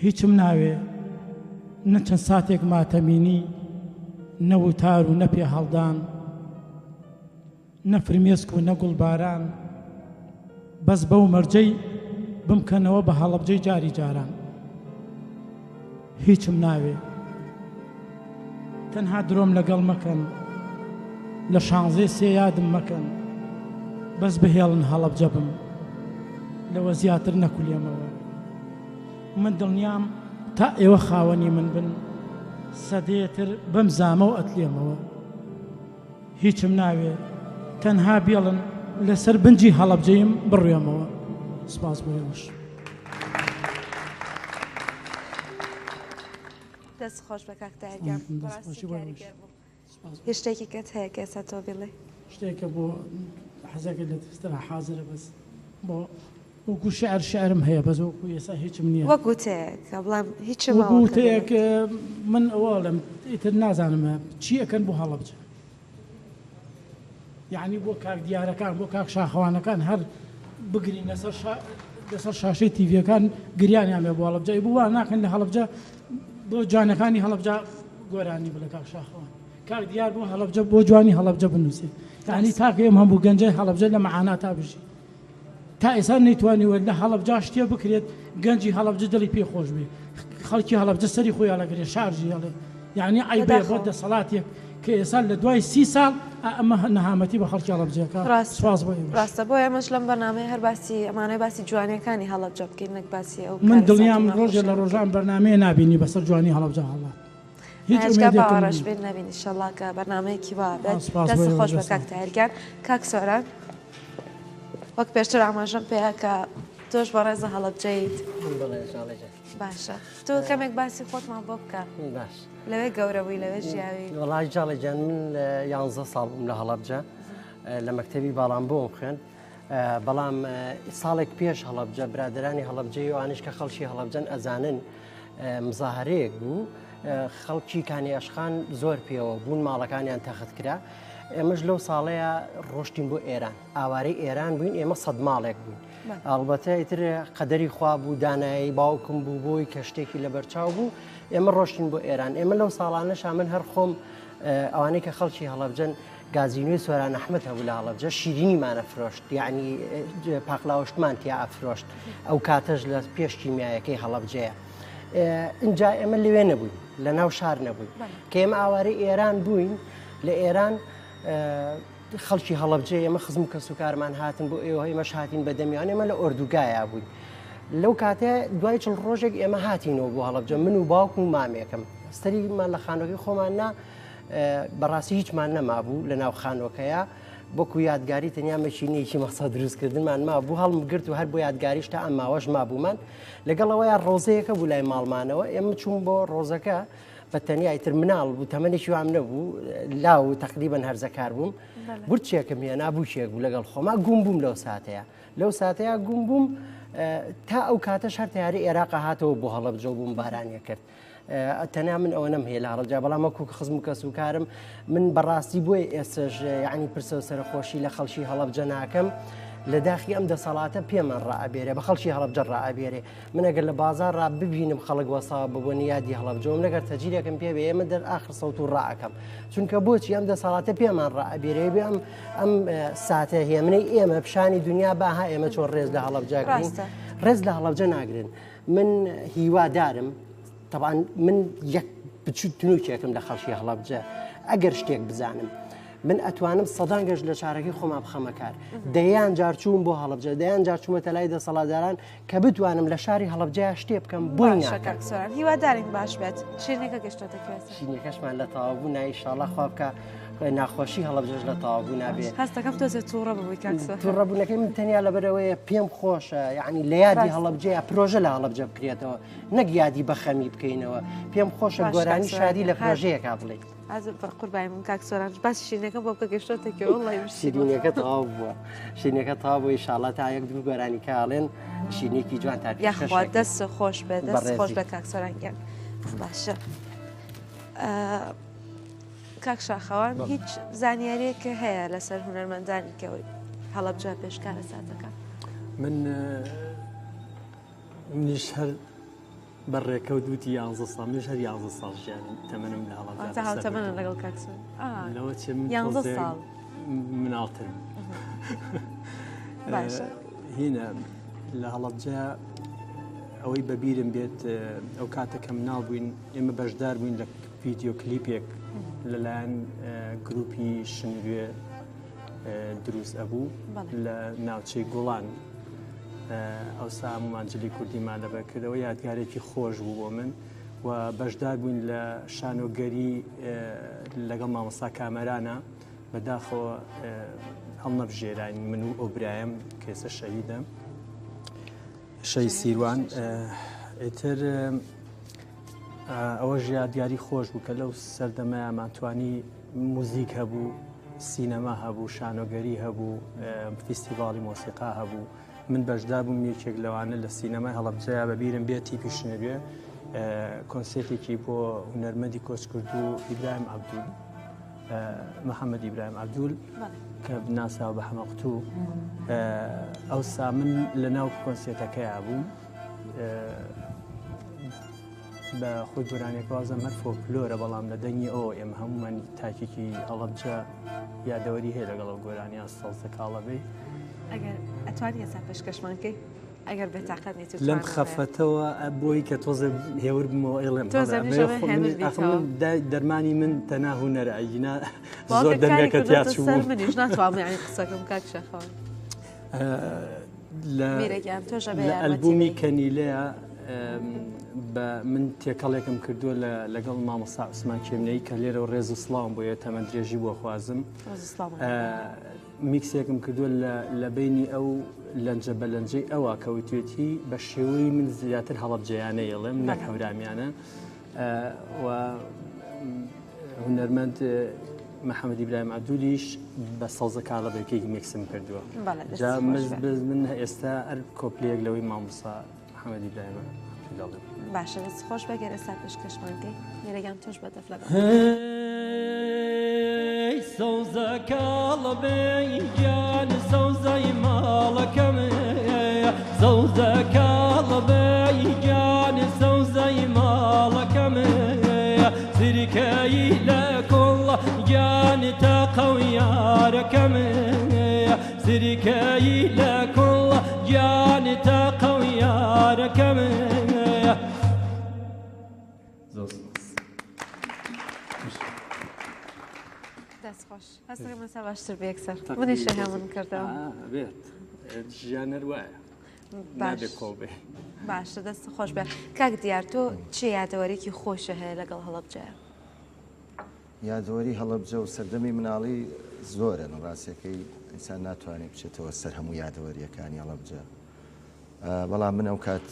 هیچم ناوێ نە چەند ساتێک ماتەمینی نەوتار و نەپێ هەڵدان نە فرمێسک و نە گوڵباران بەس بەو مەرجەی بمکەنەوە بە هەڵەبجەی جاری جاران هیچم ناوێ تەنها درۆم لەگەڵ مەکەن لە شانزەی سێ یادم مەکەن بەس بهێڵن هەڵەبجە بم لەوە زیاتر نەکولێمەوە من دڵنیام تا ئێوە خاوەنی من بن سەدەیەتر بەم زامە و ئەتلێمەوە هیچم ناوێ تەنها بێڵن لەسەر بنجی هەڵەبجەیم بڕوێمەوە سپاس بۆ ئێوەش دەست خۆش بە کاک تاهیرگیان بەڕاستی کاریگەر بوو هیچ شتێکی کەت هەیە کە ئێستا تۆ بڵێ شتێکە بۆ حەزەکە لە دەسترا حازرە بەس بۆ وەکو شعرم هەیە بەس وەکو ئێستا هیچم نییە وەکو تەیەکە بڵام هیچم وەکو تەیەک من ئەوە لەم ئیتر نازانم چی ئەکەن بۆ هەڵەبجە یعنی بۆ کاک دیارەکان بۆ کاک شاخەوانەکان هەر بگرین لەسەر شاشەی تیڤەکان گریانیانێ بۆ هەڵەبجە بۆ وا ناکەن لە هەڵەبجە بۆ جوانەکانی هەڵەبجە گۆرانی بڵێ کاک شاخەوان کاک دیار بۆ هەڵەبجە بۆ جوانی هەڵەبجە بنووسێ یعنی تاکە ئێمە هەموو گەنجەی هەڵەبجە لە مەعانا تا بژی تا ئێستا نەیتوانیوە لە هەڵەبجە شتێ بکرێت گەنجی هەڵەبجە دڵی پێ خۆش بێ خەڵکی هەڵەبجە سەری خۆی هەڵەگرێ شارژی هەڵێ یعنی ئایبێ بۆ دەسەڵاتێک کە ئێستا لە دوای 30 ساڵ ئەمە نەهامەتی بە خەڵکی هەڵەبجەکە سپاس بۆ ئێوە ڕاستە بۆ ئێمەش لەم بەرنامەیە هەر باسی ئەمانەی باسی جوانیەکانی هەڵەبجە بکەین نەک باسی ئەو من دڵنیام ڕۆژێ لە ڕۆژان بەرنامەیە نبینی بەسەر جوانی هەڵەبجە هەڵات باوەڕەش بێت نبینی ئینشەڵڵا کە بەرنامەیەکی وا بێت دەست خۆش بە کاک تاهیرگیان کاک سۆران وەک پێشتر ئاماژەم پێەیە کە تۆش بە ڕێزە هەڵەبجەیت باشە تۆ کەمێک باسی خۆتمان بۆ بکە لەوێ گەورەبووی لەوێ ژیاوی وڵای جاڵێجان من 11 ساڵ لە هەڵەبجە لە مەکتەبی باڵام بۆم خوێن بەڵام ساڵێک پێش هەڵەبجە برادرانی هەڵەبجەی ئەوانش کە خەڵکی هەڵەبجەن ئەزانن مزاهرەیەک بوو خەڵکی کانی ئەشخان زۆر پێوە بوون ماڵەکانیان تەخت کرا ئێمەش لەو ساڵەیە ڕۆشتین بۆ ئێران ئاوارەی ئێران بووین ئێمە 100 ماڵێک بووین ئەڵبەتە ئیتر قەدەری خوا بوو دانایی باوکم بوو بۆی کە شتێکی لە بەرچاو بوو ئێمە ڕۆشتین بۆ ئێران ئێمە لەو ساڵانەش من هەر خۆم ئەوانەی کە خەڵکی هەڵەبجەن گازینوی سۆران ئەحمەد هەبوو لە هەڵەبجە شیرینیمانە فرۆشت یعنی پاقلاوشتمان تیا ئەفرۆشت ئەو کاتەش لە پێش کیمیایەکەی هەڵەبجەیە اینجا ئێمە لەوێ نەبووین لە ناو شار نەبووین کە ئێمە ئاوارەی ئێران بووین لە ئێران خەڵکی هەڵەبجێ ئێمە خزم کە سوکارمان هاتن بۆ ئێوە ئێمەش هاتین بەدەمیان ئێمە لە ئۆردوگایە بووین لەو کاتێ دوای چل ڕۆژێک ئێمە هاتینەوە بۆ هەڵەبجە من و باوکم و مامێکم ستەریمان لە خانۆکەی خۆماننا بەڕاستی هیچمان نەمابوو لە ناو خانۆکەیە بۆکو یادگاری تەنیا مەشینەیەکی مەسا دروستکردنمان مابوو هەڵمگرت و هەر بۆ یادگاریش تا ئەم ماوەش مابوومان لەگەڵەوەیە ڕۆزەیەکە بوو لای ماڵمانەوە ئێمە چوون بۆ ڕۆزەکە بە تەنیا ئیتر مناڵ بوو تەمەنێکی وام نەبوو لاو تقریبان هەرزەکار بووم بورچێکم هێنا بووچێک بوو لەگەڵ خۆما گوم بووم لەو ساتەیە گوم بووم تا ئەو کاتەش هەر تیاری عێراق هاتەوە بۆ هەڵەبجە بووم بارانیە کرد تەنیا من ئەوە نەمهێ لە هەڵەبجە بەڵام وەکو خزم و کەسوکارم من بەڕاستی بۆی ئێستش یعنی پرسە و سەرخۆشی لە خەڵکی هەڵەبجە ناکەم لە داخی ئەم دەسەڵاتە پێمان ڕائەبێرێ بە خەڵکی هەڵەبجە ڕائەبێرێ من ئەگەر لە بازار ڕا ببینم خەڵک وەسا ببوونی یادی هەڵەبجەوم نەگەر تەجیرێکم پێ بێ ئێمە دەرئاخر سەوت و ڕائەکەم چونکە بۆچی ئەم دەسەڵاتە پێمان ڕائەبێرێ بێ ئەم ساتە هێمنەی ئێمە پیشانی دنیا باها ئێمە چۆن ڕێز لە هەڵەبجەگرین ڕێز لە هەڵەبجە ناگرن من هیوادارم طبعا من یەک بچوتنوکێکم لە خەڵکی هەڵەبجە ئەگەر شتێک بزانم من ئەتوانم سەدان گەشت لە شارەکەی خۆما بخەمە کار دەیان جارچوون بۆ هەڵەبجە دەیان جارچوومەتە لای دەسەڵاتداران کە بتوانم لە شاری هەڵەبجەیە شتێ بکەم بۆی ناکەم هیوادارین باش بێت شیرینەکە گەشتۆتە کوێستە شیرینەکەشمان لە تەواوبوو ئینشاءڵڵا خوا بکە ناخۆشی هەڵەبجەش لە تەواوبوو نابێت هەستەکەم تۆزێت تووڕە ببووی کاکسۆر تووڕەبوونەکەی من تەنیا لەبەرەوەیە پێم خۆشە یعنی لە یادی هەڵەبجەیە پرۆژە لە هەڵەبجە بکرێتەوە نەک یادی بەخەمی بکەینەوە پێم خۆشە گۆرانی شادی لە پرۆژەیەکا بڵێ قوربانی من کاکسۆران باسی شیرینەکە بۆ بکە گەشتۆتێکی وڵی شیرینەکە تەواو بووە شیرینەکە تەواو بووی ئینشاءڵڵا تا یەک دوو گۆرانی کاڵێن شیرینێکی جوان تا یاخوا دەست خۆش بێ دەست خۆش بە کاکسۆران گیان باشە کاک شاخەوان هیچ زانیاریەکە هەیە لەسەر هونەرمەندانی کەەوەی هەڵەبجە پێشکارە ساتەکە منیش هەر بەڕێکەوت دوتی 11 ساڵ منیش هەر 11 ساڵ ژیانی تەمەنم لە هەڵەبجە تەمەنە لەگەڵ کاکسۆر لەوە چێ من 11 ساڵ مناڵترم هینە لە هەڵەبجە ئەوەی بەبیرم بێت ئەو کاتەکە مناڵ بووین ئێمە بەشدار بووین لە ڤیدیۆ کلیپێک لەلایەن گروپی شنوێ دروست ئەبوو لە ناوچەی گوڵان ئەو سامانجلی کوردیمان لەبەرکردەوە یادگارێکی خۆش بوو بۆ من و بەشدار بووین لە شانۆگەری لەگەڵ مامۆستا کامەرانە بەداخەوە هەڵنەبژێران من و ئۆبرایم کێسە شەهیدە شەی سیروان ئیتر ئەوە یادگاری خۆش بوو کە لەو سەردەمەیە ماتوانی موزیک هەبوو سینەما هەبوو شانۆگەری هەبوو فیستیڤاڵی مۆسیقا هەبوو من بەشدار بووم یەکێک لەوانە لە سینەمای هەڵەبجەیە بەبیرم بێت تیپی شنوێ کۆنسێرتێکی بۆ هونەرمەندی کۆچکردو ئیبراهیم عەبدول محەممەد ئیبراهیم عەبدول کە ناساو بە حەمەقتوو ئەوسا من لە ناو کۆنسێرتەکەیە بووم بە خۆی گۆرانێک وازم هەر فۆکلۆرە بەڵام لە دەنگی ئەوە ئێمە هەمومان تاکێکی هەڵەبجە یادەوەری هەیە لەگەڵ گۆرانیان سەڵسە کاڵەبێ ئەگەر ئەتوانی ێستا پێشکەشمانکەی ئەگەر بێتاقەت نیت لەم خەفەتەوە بۆی کە تۆزە هێور بمەوە ئێڵێم دەرمانی من تەنا هونەرە ئەینا زۆر دەمێکە تیاچوو منیش ناتوانم قسەکەم کاک شەخەوان لە ئەلبومی کەنیلەیە من تێکەڵێکم کردووە لەگەڵ مامۆستا عوسمان کێمنەی کە لێرە ڕێز و سڵاوم بۆیە تەمەند درێژی بۆ خوازم میکسێکم کردووە لە بینی ئەو لەنجە بە لەنجەی ئەوە کەوتوێتی بە شێوەی من زیاتر هەڵەبجەیانە ئێڵێم نەک هەورامانە و هونەرمەند محەممەد ئیبراهیم عەبدولیش بە سەوزە کاڵەبێکێکی میکسم کردووە جا من ئێستا هەر کۆپلەیەک لەوەی مامۆستا محەممەد ئیبراهیم دەڵێم باشە دەست خۆش بەگەر ئێستا پێشکەشمانکەی لێرەگەم تۆش بەدەف لەگەڵ سەوزە کاڵەبێیان سەوزەی ماڵەکەمێ سەوزە کاڵەبێیان سەوزەی ماڵەکەمێ سریکایی لە کۆڵە گیانی تاقە و یارەکەمێ سریکایی لە کۆڵە گیانی تاقە و یارەکەمێ دەست خۆش هەستەکەم ئێستا باشتر بێ یەکسەر منیشە هەمون کردەوە بێت ژیانەر وایە نابێت کۆڵ بێ باشە دەست خۆش بێ کاک دیار تۆ چی یادەوەرێکی خۆشە هەیە لەگەڵ هەڵەبجەیە یادوەری هەڵەبجە و سەردەمی مناڵی زۆرن ڕاستیەکەی ئینسان ناتوانێت بچێتەوە سەر هەموو یادەوەریەکانی هەڵەبجە بەڵام من ئەو کات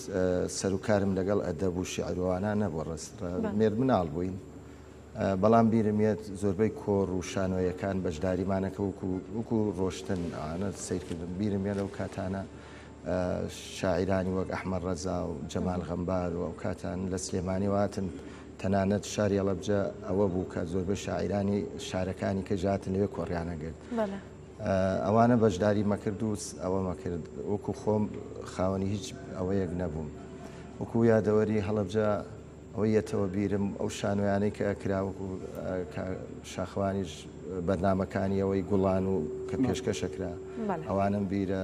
سەرکارم لەگەڵ ئەدەب و شیعروانە نەبووە ڕست مێرد مناڵ بووین بەڵام بیرمێت زۆربەی کۆڕ و شانۆیەکان بەشداریمانەکە وەکو ڕۆشتن ئانە سیرکردن بیرمێت ئەو کاتانە شاعیرانی وەک ئەحمەد ڕەزا و جەمال غەمبار و ئەو کاتان لە سلێمانی واتن تەنانەت شاری هەڵەبجە ئەوە بوو کە زۆربەی شاعیرانی شارەکانی کە ژاتن لەوێ کۆڕیانەگرت ئەوانە بەشداری مەکرد و ئەوە مەکرد وەکو خۆم خاوەنی هیچ ئەوەیەک نەبووم وەکو یادەوەری هەڵەبجە ئەوەی یەتەوە بیرم ئەو شانۆیانەی کە کراوەکو شاخوانیش بەرنامەکانی ئەوەی گوڵان و کە پێشکەشەکرا ئەوانم بیرە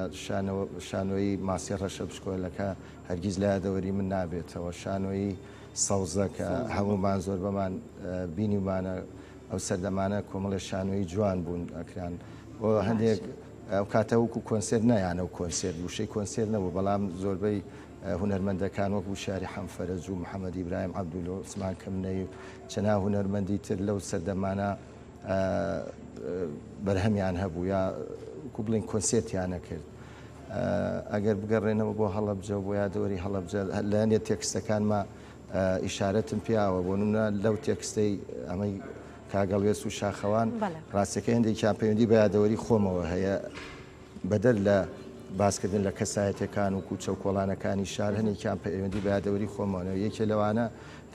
شانۆی ماسی ڕەشە بشکۆلەکە هەرگیز لە یادەوەری من نابێتەوە شانۆی سەوزە کە هەمومان زۆر بەمان بینیمانە ئەو سەردەمانە کۆمەڵە شانۆی جوان بوون ئەکران بۆ هەندێک ئەو کاتە وەکو کۆنسێر نەیانە و کۆنسێر وشەی کۆنسێر نەبوو بەڵام زۆربەی هونەرمەندەکان وەکو شاری حەمفەرەج و محەممەد ئیبراهیم عەبدول و عوسمان کەمنەی و چەنا هونەرمەندی تر لەو سەردەمانە بەرهەمیان هەبوو یا وەکو بڵین کۆنسێرتیانە کرد ئەگەر بگەڕێنەوە بۆ هەڵەبجە بۆ یادەوەری هەڵەبجە لە هەندێک تێکستەکانمە ئیشارەتم پیاوە بۆ نمونە لەو تێکستەی ئەمەی کاگەڵوێس و شاخەوان ڕاستەکە هەندێکیان پەیوەندی بە یادەوەری خۆمەوە هەیە بەدەر لە باسکردن لە کەسایەتەکان و کوچە و کۆڵانەکانی شار هەنێکیان پەیوەندی بە یادەوەری خۆمەوەنەوە یەکێ لەوانە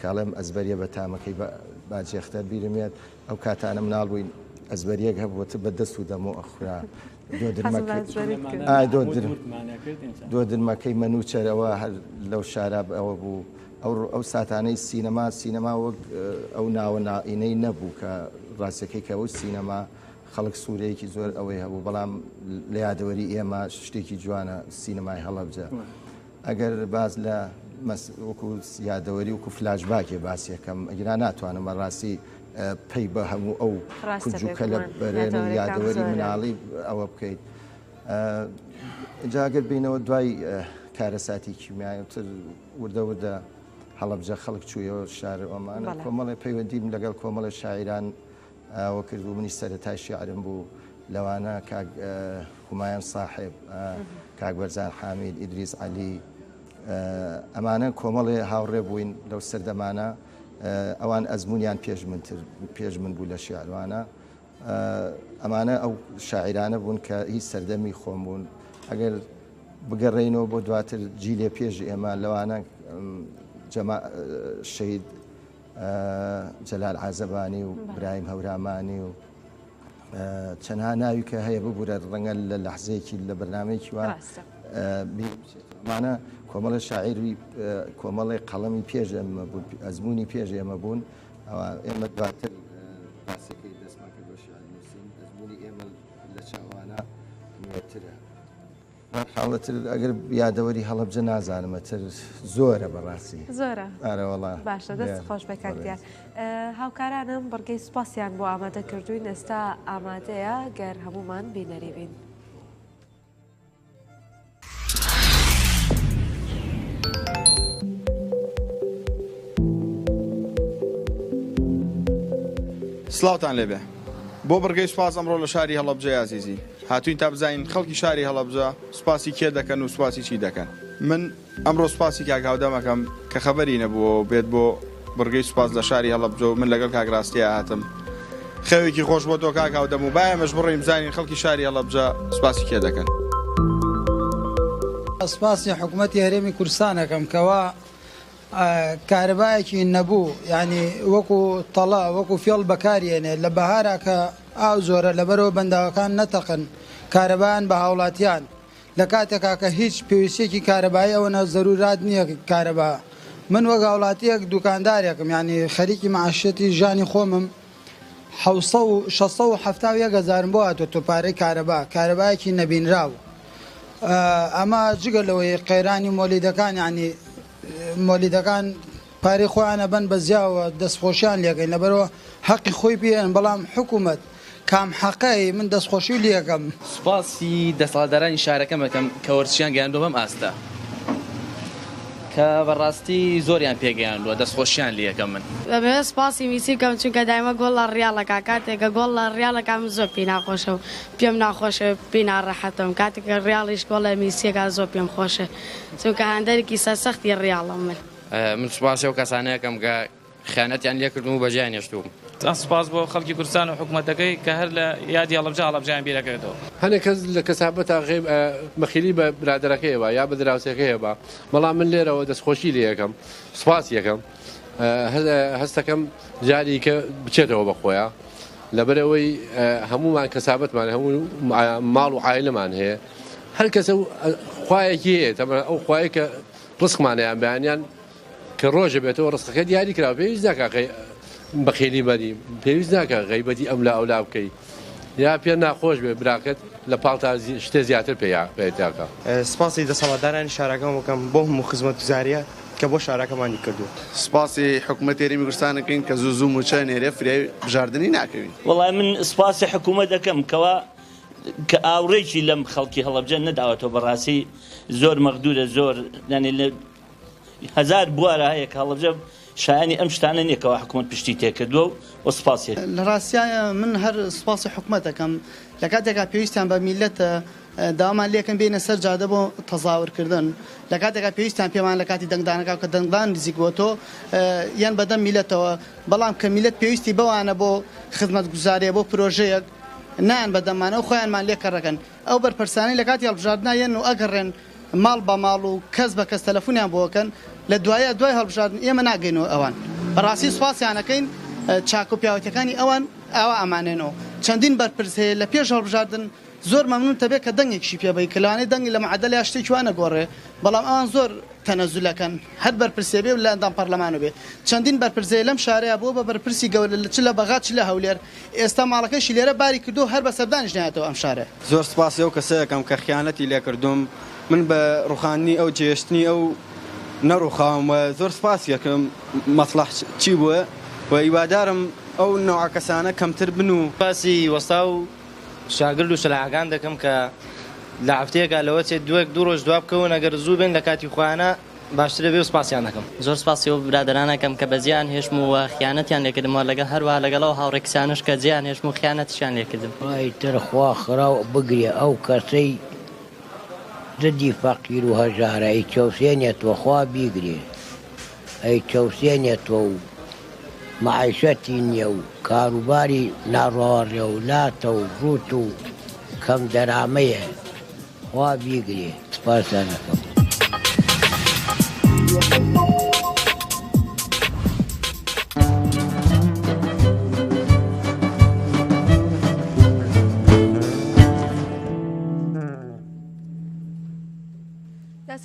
کاڵێم ئەزبەریە بە تامەکەی باجێختەر بیرمێت ئەو کاتانە مناڵ بووین ئەزبەریەک هەبووەتە بە دەست و دەمۆ ئەخورا دۆ درمەکەی مەنوچەرەوە هەر لەو شارە ئەوە بوو ئەو ساتانەی سینەما وەک ئەو ناوە نائینەی نەبوو کە ڕاستەکەی کە ئەو سینەما خەڵک سوورەیەکی زۆر ئەوەی هەبوو بەڵام لە یادەوەری ئێمە شتێکی جوانە سینەمای هەڵەبجە ئەگەر باز لە وەکو یادەوەری وەکو فلاژباکێ باسیەکەم ئەگرا ناتوانم بەڕاستی پێی بە هەموو ئەو کوجوکە لە بەرێنی یادەوەری مناڵی ئەوە بکەیت جاگەر بینەوە دوای کارەساتی کیمیایتر وردە هەڵەبجە خەڵک چوویەوە شار ئەمانە کۆمەڵی پەیوەندیم لەگەڵ کۆمەڵە شاعیران ئەوە کرد و منی سەرەتای شیعرم بوو لەوانە کاک هومایان ساحب کاک بەرزان حامید ئیدریس عەلی ئەمانە کۆمەڵێ هاوڕێ بووین لەو سەردەمانە ئەوان ئەزمونیان پێشمن بوو لە شیعروانە ئەمانە ئەو شاعیرانە بوون کە هیچ سەردەمی خۆم بوون ئەگەر بگەڕێینەوە بۆ دواتر جیلێ پێش ئێمە لەوانە شەید جەلال عازەبانی و برایم هەورامانی و چەندها ناوی کە هەیە ببوورە ڕەنگە لە لەحزەیەکی لە بەرنامەیەکی وان ئەمانە کۆمەڵە شاعیری کۆمەڵی قەڵەمی پێش ئێمە بوون ئەزمموی پێش ئێمە بوون ئێمە دواتر باسەکەی دەستماکە بۆ شیعرنووسین ئەزمموی ئێمە لە چاوانە نوێترە حاڵەتر ئەگەر یادەوەری هەڵەبجە نازانمەتر زۆرە بەڕاستی زۆرە ئارەوەڵا باشە دەست خۆش بە کاکدیار هاوکارانم بەڕگەی سوپاسیان بۆ ئامادە کردوین ئێستا ئامادەیە گەر هەمومان بینەری بین. سڵاوتان لێبێ بۆ بەرگەی سوپاس ئەمڕۆ لە شاری هەڵەبجە عەزیزی هاتوین تا بزانین خەڵکی شاری هەڵەبجە سوپاسی کێ دەکەن و سوپاسی چی دەکەن. من ئەمڕۆ سوپاسی کاک هاودەمەکەم کە خەبەری نەبووە بێت بۆ بەرگەی سوپاس لە شاری هەڵەبجە و من لەگەڵ کاک ڕاستیە هاتم خەوێکی خۆش بۆ تۆ کاکاو دەمو باە مەش بڕێیم زانین خەڵکی شاری هەڵەبجە سوپاسی کێ دەکەن سپاسی حکوومەتی هەرێمی کوردستانەکەم کەوا کارەبایەکی نەبوو یعنی وەکو تەڵا وەکو فێڵ بەکارێنێ لە بەهارە کە ئاو زۆرە لەبەرەوە بەنداوەکان نەتەقن کارەبایان بە هاوڵاتیان لە کاتێکا کە هیچ پێویستێکی کارەبایی ئەوەنە زەرورات نییە کارەبا من وەک هاوڵاتیەک دوکاندارێکم یعنی خەریکی معاشەتی ژانی خۆمم 670,000 بۆ هاتۆ تۆ پارەی کارەبایەکی نەبینراو ئەمە جگە لەوەی قەیرانی مۆلیدەکان ینی مۆلیدەکان پارەی خۆیانە بن بە زیاوە دەستخۆشیان لێگەین لەبەرەوە حەقی خۆی پێن بەڵام حکوومەت کام حەقەی من دەستخۆشی لێەکەم سوپاسی دەسەڵاتدارانی شارەکەم دەکەم کە وەرچیان گەیاندووە بەم ئاستا کە بەڕاستی زۆریان پێگەیاندووە دەستخۆشیان لێەکەم من بەبێ سپاسی میسیکەم چونکە دایمە گۆڵ لە ڕیاڵەکە کاتێکە گۆڵ لە ڕیاڵەکەم زۆر پێی ناخۆشە و پێم ناخۆشە پێی ناڕەحەتم کاتێکە ڕیاڵیش گۆڵ لە میسیەکە زۆر پێم خۆشە چونکە هەندێکی سەرسەختی ڕیاڵم من سوپاسی و کەسانەیەکەم کە خیانەتیان لێکردم و بەجیان هێشتوم سپاس بۆ خەڵکی کوردستان و حکوومەتەکەی کە هەر لە یادی هەڵەبجەیان بیرەکەێتەوە هەنێک کەس لە کەسابەتە مەخیلی بە برادەرەکەیەوە یا بە دراوسەکەیەوە بەڵام من لێرەوە دەستخۆشی لێ یەکەم سوپاس یەکەم هەستەکەم جاری کە بچێتەوە بە خۆیان لەبەرەوەی هەمومان کەسابەتمان هەموو ماڵ و عایلەمان هەیە هەر کەسە خوایەکی هەیە تەمە ئەو خوایە کە ڕزقمانیان بەیانیان کە ڕۆژە بێتەوە ڕستەکە دیاری کراوە پێویست ناکە بەخێنی بەدی پێویست ناکە غەیبەتی ئەم لە ئەولا بکەیت یا پێ ناخۆش بێ براکەت لە پاڵتا شتێ زیاتر پێیتاکە سپاسی دەسەڵاتدارانی شارەکەم وەکەم بۆ هەموو خزمەتگوزاریە کە بۆ شارەکەمانی کردو سپاسی حکوومەتی هەرێمی کوردستانەکەین کە زوو موچە نێرە فریای بژاردننی ناکەوین وەڵای من سپاسی حکوومەت دەکەم کەوا کە ئاوڕێکی لەم خەڵکی هەڵەبجە نەداوەتەوە بەڕاستی زۆر مەغدورە زۆر هزار بوارە هەیە کە هەڵەبجە شایانی ئەم شتانە نییەکەوە حکوومەت پشتی تێکردووە و سپاسی لە ڕاستیایە من هەر سپاسی حکوومەتەکەم لە کاتێکا پێویستیان بە میلەتە داوامان لێکن بینە سەر جادە بۆ تەزاورکردن لە کاتێکا پێویستیان پێمان لە کاتی دەنگدانەکە کە دەنگدان نزیکوەتۆ یان بەدەم میلەتەوە بەڵام کە میلەت پێویستی بەوانە بۆ خزمەتگوزاریە بۆ پرۆژەیەک نان بەدەمانە و خۆیانمان لێکەڕەکەن ئەو بەرپرسانی لە کاتی هەڵبژاردنایەن و ئەگەڕێن ماڵ بە ماڵ و کەس بە کەس تەلەفۆنیان بۆکەن لە دوای هەڵبژاردن ئێمە ناگەینەوە ئەوان بەڕاستی سوپاسیانەکەین چاک و پیاوەتەکانی ئەوان ئاوا ئەمانێنەوە چەندین بەرپرس هەیە لە پێش هەڵبژاردن زۆر مەمنون تەبێت کە دەنگێکشی پێبی کەلوانەی دەنگی لە معدەل یا شتێکی وانە گۆڕێ بەڵام ئەوان زۆر تەنەزولەکەن هەر بەرپرسێ بێ لە ئەندام پەرلەمانە بێ چەندین بەرپرسێ لەم شارەیە بۆ بە بەرپرسی گەورە چ لە بەغا چ لە هەولێر ئێستا ماڵەکەشی لێرە باری کردو هەر بە سەردانیش نایەتەوە ئەم شارە زۆر سپاسی ئەو کەسەیەکەم کە خیانەتی لێکردوم من بە ڕوخانی ئەو جێشتنی ئەو نەڕوخاومە زۆر سپاسیەکەم مەسلح چی بووە و هیوادارم ئەو نەوع کەسانە کەمتر بن و سپاسی وەستا و شاگرد و شەلاحەکان دەکەم کە لە هەفتەیەکە لەوە چێت دوو ڕۆژ دواب بکەون ئەگەر زوو بن لە کاتی خۆیانە باشترە بێ و سپاسیان دەکەم زۆر سپاسی و برادرانەکەم کە بەزیان هێشم و خیانەتیان لێکردمەوە لەگەڵ هەروە لەگەڵەوە هاوڕێکسانش کە جیان هێشم و خیانەتیشیان لێکردم ترخوا خراو بگرێ ئەو کەسەی زدی فەقیر و هەژارە ئەی چەوسێنێتوە خوا بیگرێ ئەی چەوسێنێتوە و معیشەتی نییە و کاروباری ناڕۆڕێ و لاتە و ڕوت و کەم دەرامەیە خوا بیگرێ سپاسانەکەم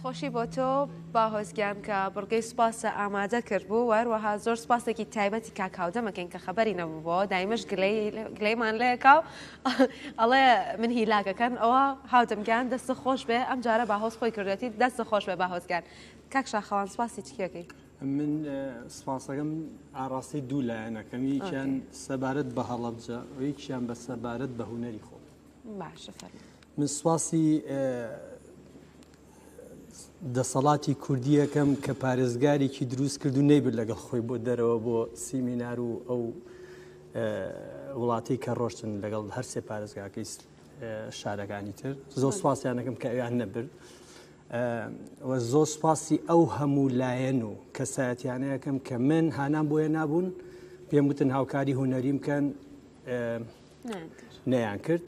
دەستخۆشی بۆ تۆ باهۆزگیان کە بڕگەی سوپاسە ئامادە کرد بوو وەروەها زۆر سپاسێکی تایبەتی کاکاودەمەکەین کە خەبەری نەبوو بۆ دایمەش گلەیمان لەیەکاو ئەڵێ من هیلاگەکەن ئەوە هاودەمگیان دەستە خۆش بێ ئەم جارە باهۆز خۆی کردێتی دەستە خۆش بێ باهۆزگیان کاک شاخەوان سپاسی چکێکەی من سپاسەکەم ئاڕاستی دوو لایەنەکەم یەکیان سەبارەت بە هەڵەبجە و یەکیان بە سەبارەت بە هونەری خۆ باشە من سپاسی دەسەڵاتی کوردیەکەم کە پارێزگارێکی دروست کرد و نەیبر لەگەڵ خۆی بۆ دەرەوە بۆ سیمینار و ئەو وڵاتی کە ڕۆشتن لەگەڵ هەرسێ پارێزگاکەی شارەکانی تر زۆر سپاسیانەکەم کە ئەویان نەبرد زۆر سپاسی ئەو هەموو لایەن و کەسایەتیانەیەکەم کە من هانام بۆیە نابوون پێم وتن هاوکاری هوەری بکەن نەیان کرد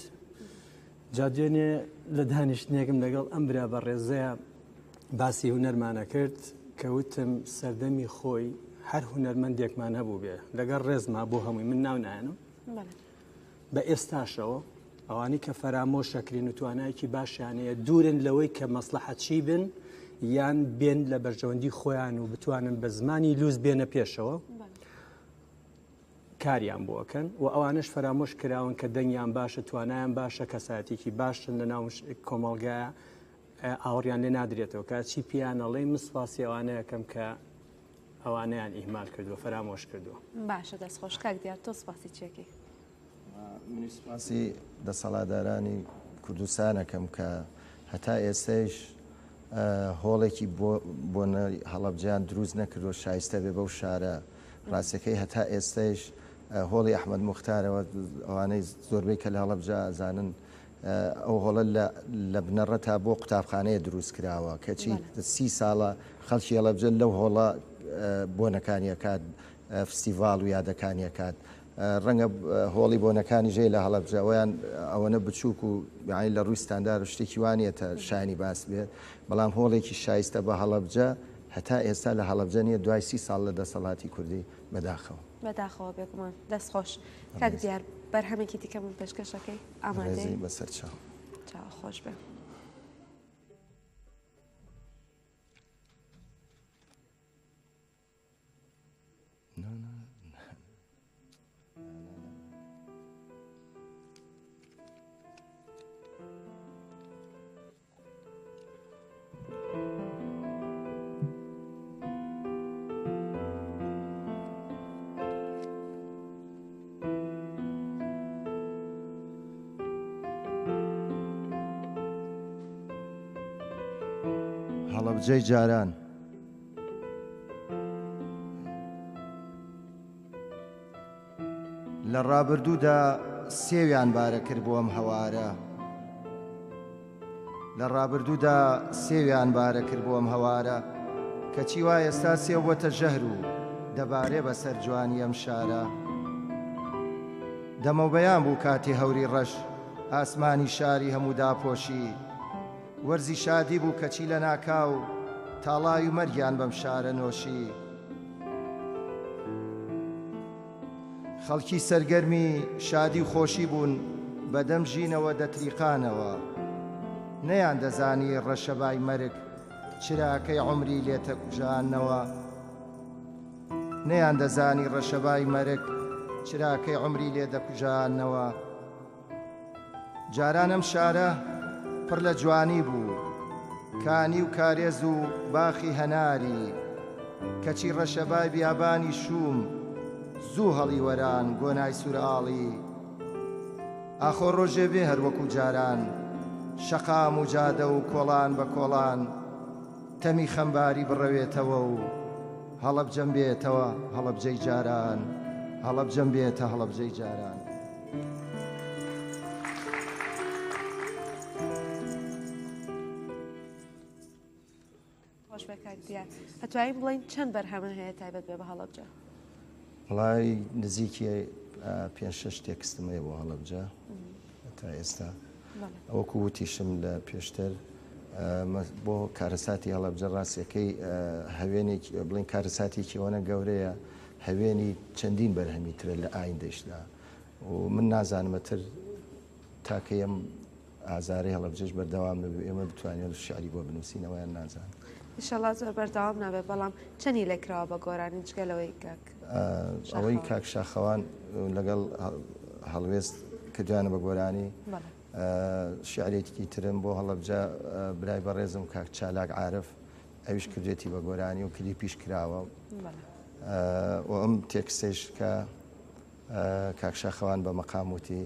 جا دوێنێ لە دانیشتنێکم لەگەڵ ئەم برا بە ڕێزەیە باسی هونەرمانە کرد کە وتم سەردەمی خۆی هەر هونەرمەندێکمان هەبوو بێ لەگەڵ ڕێزما بۆ هەمووی من ناو نایەنم بە ئێستاشەوە ئەوانی کە فەرامۆشەکرین و توانایەکی باشیانەیە دوورن لەوەی کە مەسلحەتچی بن یان بێن لە بەرژەوەندی خۆیان و بتوانن بە زمانی لوز بێنە پێشەوە کاریان بۆکەن و ئەوانش فەرامۆش کراون کە دەنگیان باشە توانایان باشە کەساتێکی باشن لە ناو کۆمەڵگایە ئاوڕیان لێ نادرێتەوە کە چی پیانەڵێ مسپاسی ئەوانەیەکەم کە ئەوانیان ئیهمال کردووە فەرامۆش کردووە باشە دەستخۆش کاک دیار تۆ سپاسی چێکی منیسپاسی دەسەڵاتدارانی کوردستانەکەم کە هەتا ئێستەش هۆڵێکی بۆ هەڵەبجیان دروست نەکردو شایستە بێ بەو شارە ڕاستەکەی هەتا ئێستەش هۆڵی ئەحمەد موختارەوە ئەوانەی زۆربەی کە لە هەڵەبجا ئەزانن ئەو هۆڵە لە بنەڕە تا بۆ قوتابخانەیە دروست کراوە کەچی 30 ساڵە خەڵکی هەڵەبجە لەو هۆڵە بۆنەکانیەکات فستیڤال و یادەکانیەکات ڕەنگە هۆڵی بۆنەکانی ژێ لە هەڵەبجە ئەویان ئەوەنە بچووک و یانی لە ڕووی ستاندار و شتێکی وانێتە شانی باس بێت بەڵام هۆڵێکی شایستە بە هەڵەبجە هەتا ئێستا لە هەڵەبجە نیە دوای 30 ساڵ لە دەسەڵاتی کوردی بەداخەوە بەداخەوە بێکمان دەستخۆش کاک دیار بەرهەمێکی دیکەمون پێشکەشەکەی ئامادەی بەسەر چاو خۆش بێ هەڵەبجەی جاران لە ڕابردوودا سێویان بارە کرد بۆ ئەم هەوارە لە ڕابردوودا سێویان بارە کرد بۆ ئەم هەوارە کەچی وای ئێستا سێو بۆتە ژەهر و دەبارێ بەسەر جوانی ئەم شارە دەمەوبەیان بوو کاتی هەوری ڕەش ئاسمانی شاری هەموو داپۆشی وەرزی شادی بوو کەچی لە ناکاو تاڵای و مەرگیان بەم شارە نۆشی خەڵکی سەرگەرمی شادی و خۆشی بوون بەدەم ژینەوە دەتریقانەوە نەیان دەزانی ڕەشەبای مەرگ چراکەی عمری لێتە کوژانەوە نەیان دەزانی ڕەشەبای مەرگ چراکەی عمری لێ دەکوژانەوە جاران ئەم شارە پڕ لە جوانی بوو کانی و کارێز و باخی هەناری کەچی ڕەشەبای بیابانی شوم زوو هەڵی وەران گۆنای سوورئاڵی ئاخۆ ڕۆژێ بێ هەروەکو جاران شەقام و جادە و کۆڵان بە کۆڵان تەمی خەمباری بڕەوێتەوە و هەڵەبجەم بێتەوە هەڵەبجەی جاران هەڵەبجەم بێتە هەڵەبجەی جاران هەتوانین بڵین چەند بەرهەمە هەیە تایبەت بێ بە هەڵەبجە وڵای نزیکی 5-6 تێکستمەیە بۆ هەڵەبجە تا ئێستا ئەوەکو وتیشم لە پێشتر بۆ کارەساتی هەڵەبجە ڕاستیەکەی هەوێنێکی بڵین کارەساتێکی ئەوەنە گەورەیە هەوێنی چەندین بەرهەمی ترە لە ئایندەشدا و من نازانمەتر تاکە ئەم ئازارەی هەڵەبجەش بەردەوام نەبێ ئێمە بتوانین شعری بۆ بنووسینەوەیان نازان ئینشەڵا زۆر بەردەوام نابێت بەڵام چەندی لێکراوە بە گۆرانی جگەلەوەی کاک ئەوەی کاک شاخەوان لەگەڵ هەڵوێست کردوانە بە گۆرانی شعرێکی ترم بۆ هەڵەبجە برای بەڕێزم کاک چالاک عارف ئەویش کردێتی بە گۆرانی و کلیپیش کراوە و ئەم تێکستێش کە کاک شاخەوان بە مەقاموتی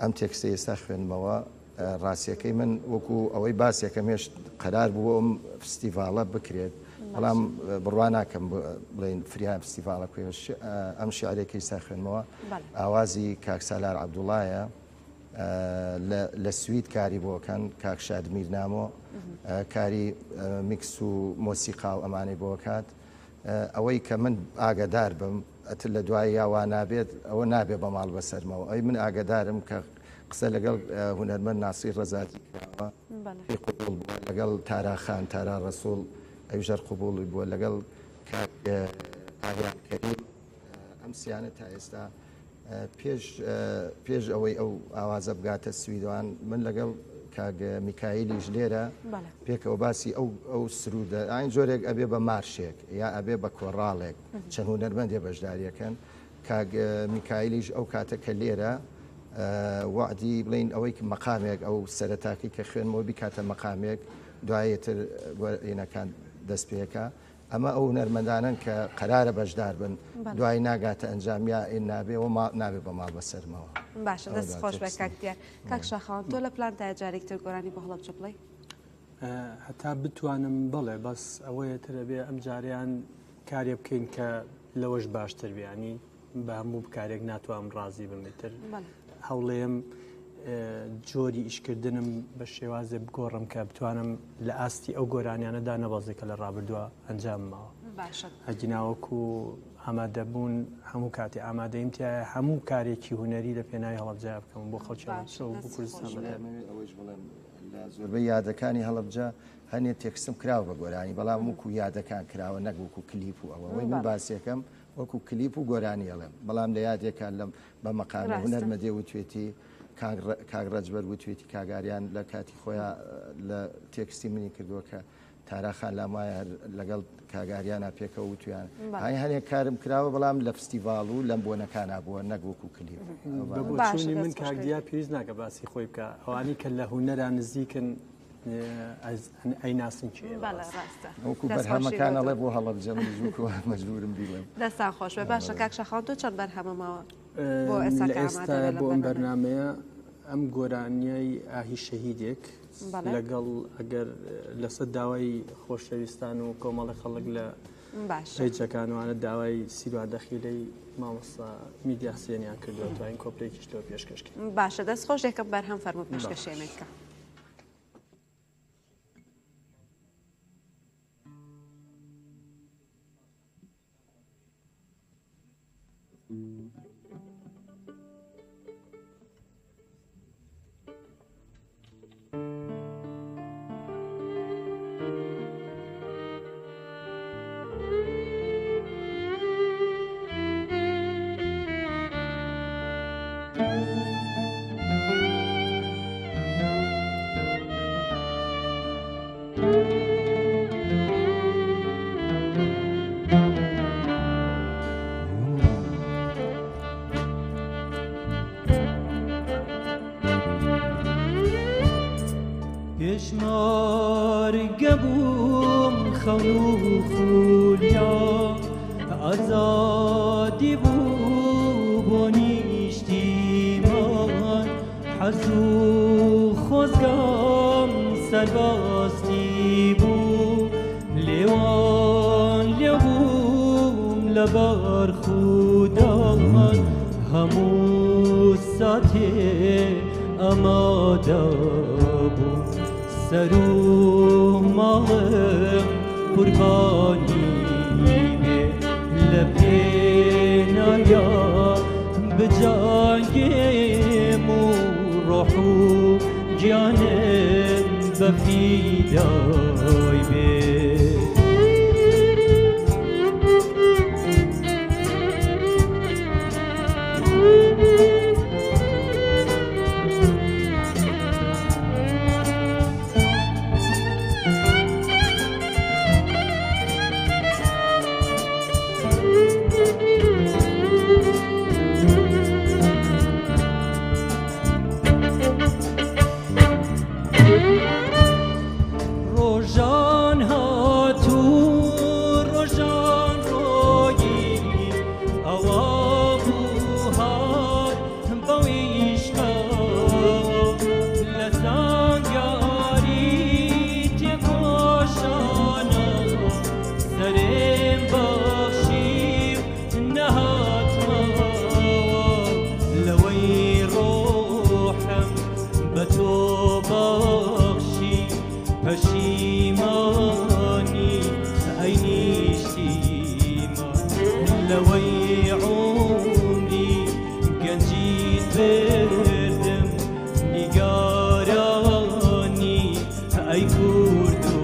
ئەم تێکستی ئێستا خوێنمەوە ڕاستیەکەی من وەکو ئەوەی باسیەکەمێش قەرار بووە ئەم فستیڤالە بکرێت بەڵام بڕوا ناکەم بڵین فریان فستیڤالە کوێ ئەم شیعرێکی ئێستا خوێنمەوە ئاوازی کاک سالار عەبدوڵایە لە سوید کاری بۆکەن کاک شادمیر نامۆ کاری میکس و مۆسیقا و ئەمانەی بۆ کات ئەوەی کە من ئاگدار بم ئەتر لە دوای یاوا نابێت ئەوە نابێ بە ماڵ بەسەرمەوە ئەی من ئاگدارم کە قسە لەگەڵ هونەرمەند ناسیر ڕەزاتی کراوە قبول بووە لەگەڵ تاراخان تارا ڕەسوڵ ئەوژەر قبوڵی بووە لەگەڵ کاریان ئەم سیانە تا ئێستا پێش ئەوەی ئەو ئاوازە بگاتە سویدوان من لەگەڵ کاگ میکایلیش لێرە پێکەوە باسی ئەو سرودە ئاین جۆرێک ئەبێ بە مارشێک یا ئەبێ بە کۆڕاڵێک چەند هونەرمەندێ بەشداریەکەن کاگ میکایلیش ئەو کاتە کە لێرە وعدی بڵین ئەوەی مەقامێک ئەو سەرەتاکی کە خوێنمەوە بیکاتە مەقامێک دوایەتر ئینەکان دەست پێەکە ئەمە ئەو هونەرمەندانن کە قەرارە بەشدار بن دوای ناگاتە ئەنجامیا ئین نابێ و نابێ بە ماڵ بەسەرمەوە. باشە دەست خۆش بە کاکتیار کاک شاخەوان تۆ لە پلان تا جارێکتر گۆرانی بۆ هەڵەبجە بڵێ هەتا بتوانم بڵێ بەس ئەوەیە ترە بێ ئەم جاریان کارێ بکەین کە لەوەش باشتر بیانی بە هەموو بکارێک ناتوانم ڕازی بمتر هەوڵێم جۆری ئیشکردنم بە شێوازێ بگۆڕم کە بتوانم لە ئاستی ئەو گۆرانیانەدا نەبازێکە لە ڕابردووە ئەنجاممەوە هەگیناوەکو ئامادەبوون هەموو کاتی ئامادەیم تایە هەموو کارێکی هوەری لە پێناوی هەڵەبجە بکەم بۆ خەڵکی بۆ کوردستان زۆربەی یادەکانی هەڵەبجە هەنێ تێکسم کراوە بە گۆرانی بەڵام وەکو یادەکان کراوە نەک وەکو کلیپ و ئەوەی من باسیەکەم وەکو کلیپ و گۆرانی ئەڵێم بەڵام لە یادێکان لەم بە مەقامی هونەرمەدێ وتوێتی کاگڕەجبەر وتوێتی کاگاریان لە کاتی خۆیان لە تێکستی منی کردووە کە تاراخان لامایە لەگەڵ کاگاریانە پێکەوە وتویان هاي هەنێک کارم کراوە بەڵام لە فستیڤاڵ و لەم بۆنەکانە بووە نەک وەکو کلیپ بەبوونی من کاگدیا پێویست ناکە باسی خۆی بکە ئەوانی کە لە هونەران نزیکن ئەی ناسن وەکو بەرهەمەکان ئەڵێ بۆ هەڵەبجە من زوو مەجبورم بیڵێم دەستان خۆش بێ باشە کاک شاخەوان تۆ چەند بەرهەمەماوە ئێستا بۆ ئەم بەرنمەیە ئەم گۆرانیای ئاهی شەهیدێک لەگەڵ ئەگەر لەسەر داوای خۆشەویستان و کۆمەڵی خەڵک لە ڕێجەکانوانە داوای سیروادەخیلەی مامۆستا میدیاسیێنیان کردووە دوایین کۆپرێکیش لەوە پێشکەشکرد باشە دەست خۆش یەکەم بەرهەم فەرموو پێشکەشێنێکە پێشمارگە بووم خەون و خولیا ئازادی بوو بۆ نیشتیمان حەز و خۆزگام سەرباستی بوو لێوان لێ بووم لەبەر خودامان هەموو ساتێ ئەمادە بوو سەر و ماڵم قوربانی بێ لە پێنایا بجانگێم و ڕۆح و گیانم بە فیدای بێ پەشیمانی ئەی نیشتی لەوەی عمری گەنجیت بردم نیگارانی ئەی کوردستان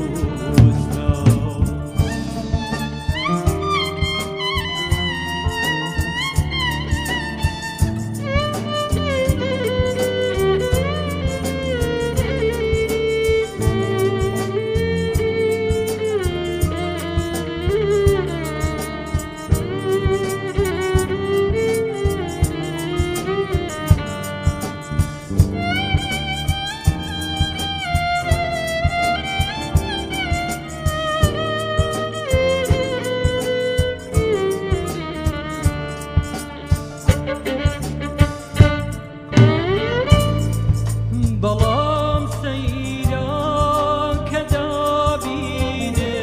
بەڵام سەیران کە دابینێ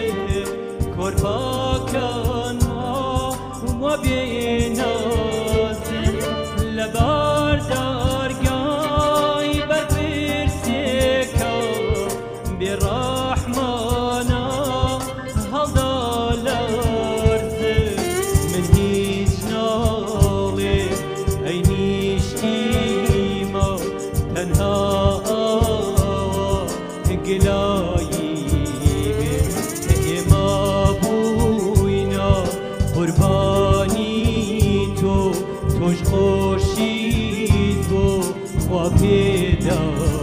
کۆرپاکانما وە بێنازن لەبار دارگای بەرپرسێکە بێڕەحمانە هەڵدا لەرزن من هیچ ناڵێ ئەی نیشتیمە تەنها گلایی ئێمە بووینە قوربانی تۆ تۆش خۆشید بۆ خوا پێداوێ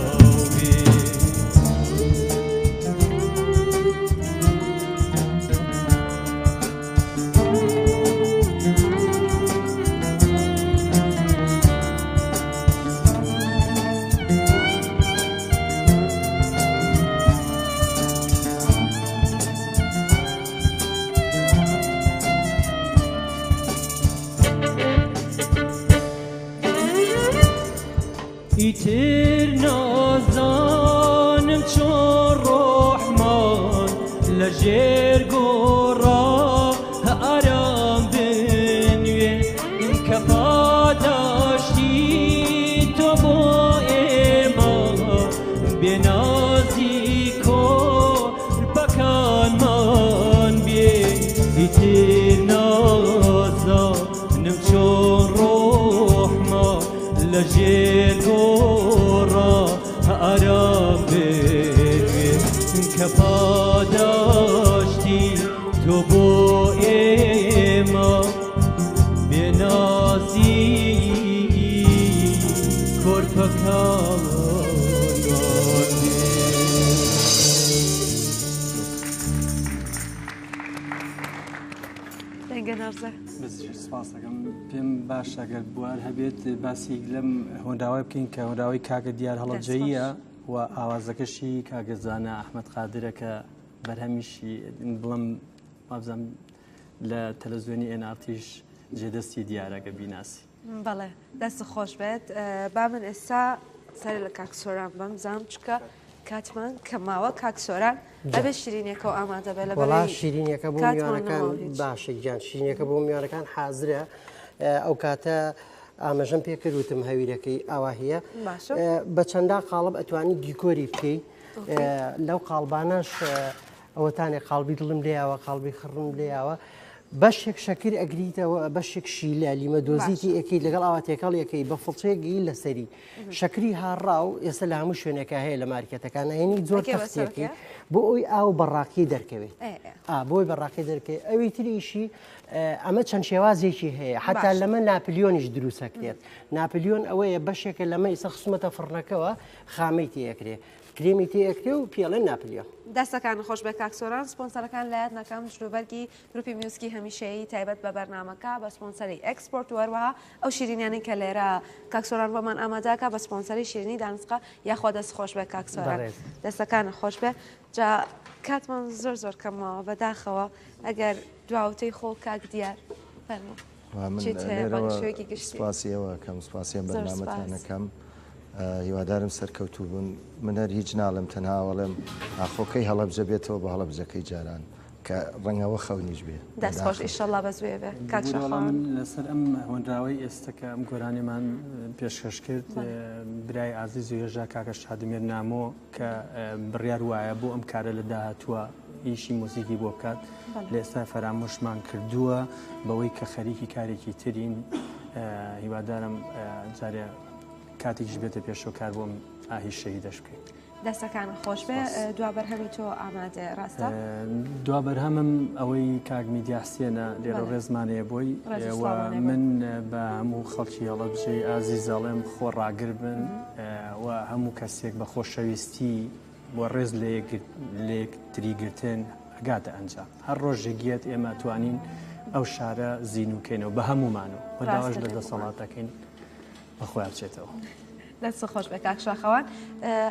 ئیتر نازانم چۆن ڕۆحمان لە ژێر گۆڕا ئارام بنوێ کە پاداشتی تۆ بۆ ئێمە بێنازی کۆرپەکانمان بێ ئیتر نازانم چۆن ڕۆحمان لە ژێر گۆڕا ئارام بێ کە پاداشتی تۆ بۆ ئێمە بێنازی کۆرپەکانمان بێ دەنگە نەرزە سپاس دەکەم پێم باش ئەگەر بوار هەبێت باسی لەم هۆنداوای بکەین کە هۆنداوی کاکە دیار هەڵەبجەییە و ئاوازەکەشی کاگەزانە ئەحمەد قادرە کە بەرهەمیشی بڵم وابزانم لە تەلەڤیزیۆنی NRTش جێدەستی دیارەکە بیناسی. بەڵێ دەست خۆش بێت با من ئێستا سەر لە کاکسۆران بەم زانم چکە کاتمان کەماوە کاکسۆران ئەبێ شیرینێکە و ئامادە بێ لە وڵا شیرینەکە بۆ میوانەکان باشێک گیان شیرینەکە بۆ میوانەکان حازرە ئەو کاتە ئاماژەم پێکردوتم هەویرەکەی ئاوا هەیە بە چەندا قاڵب ئەتوانی دیکۆری بکەی لەو قاڵبانەش ئەوەتانێک قاڵبی دڵم لێیاوە قاڵبی خڕم لێیاوە بەشێک شەکر ئەگریتەوە بەشێک شیلە لیمە دۆزیتی ئەەکەی لەگەڵ ئاواتێکەڵ یەکەی بە فڵچەیەکی لەسەری شەکری هاڕا و ئێستا لە هەموو شوێنێکە هەیە لە مارکێتەکان هێنی زۆر تەختێکی بۆ ئەوی ئاو بەڕاقی دەرکەوێت بۆی بەڕاقی دەرکەوێت ئەوی تریشی ئەمە چەند شێوازێکی هەیە حتا لەمە ناپلیۆنیش دروستەکرێت ناپلیۆن ئەوەیە بەشێکە لەمە ئیسە خسمەتە فڕنەکەەوە خامی تەکرێ کرێمی تێکرێ و پیاڵێن ناپلیۆ دەستەکان خۆش بە کاکسۆران سپۆنسەرەکان لایەت نەکەم شلوبەرگی گروپی میوسکی هەمیشەیی تایبەت بە بەرنامەکە بە سپۆنسەری ئەکسپۆرت وەروەها ئەو شیرینیانی کە لێرە کاکسۆران بۆمان ئامادەکە بە سپۆنسەری شیرینی دانسقە یاخوا دەست خۆش بە کاکسۆران دەستەکان خۆش بێ جا کاتمان زۆر کەمەوە بەداخەوە ئەگەر دواوتەی خۆ کاک دیار فەرموو سپاسیەوە کەم سپاسیان بەرنامەتانەکەم هیوادارم سەرکەوتوو بوون من هەر هیچ ناڵم تەنهاوەڵم ئاخۆکەی هەڵەبجە بێتەوە بە هەڵەبجەکەی جاران کە ڕەنگەوە خەونیش بێ دەستخۆش ئیشەڵا بەزوێ بێ من لەسەر ئەم هۆنراوەی ئێستاکە ئەم گۆرانیمان پێشکەش کرد برای ئازیز و هێژا کاکە شادمێر نامۆ کە بڕیار وایە بۆ ئەم کارە لە داهاتووە ئیشی موسیقی بۆ بکات لە ئێستا فەرامۆشمان کردووە بەوەی کە خەریکی کارێکی ترین هیوادارم جارێ کاتێکیش بێتە پێشەوە کار بۆم ئاهی شەهیدەش بکەین. دەستەکان خۆش بێ دوا بەرهەمی تۆ ئامادە ڕاستە؟ دوا بەرهەمم ئەوەی کاک میدیا حسێنە لێرە ڕێزمانەیە بۆی من بە هەموو خەڵکی هەڵەبجێ ئازیزەڵێم خۆ ڕاگر بن و هەموو کەسێک بە خۆشەویستی بۆ ڕێز لە یەکتریگرتن ئەگاتە ئەنجام هەر ڕۆژێکیەت ئێمە توانین ئەو شارە زیینوکەینەوە بە هەمومانەوە وەداواش لە دەسەڵاتەکەین بەخۆیان بچێتەوە. دەست خۆش بە کاک شاخەوان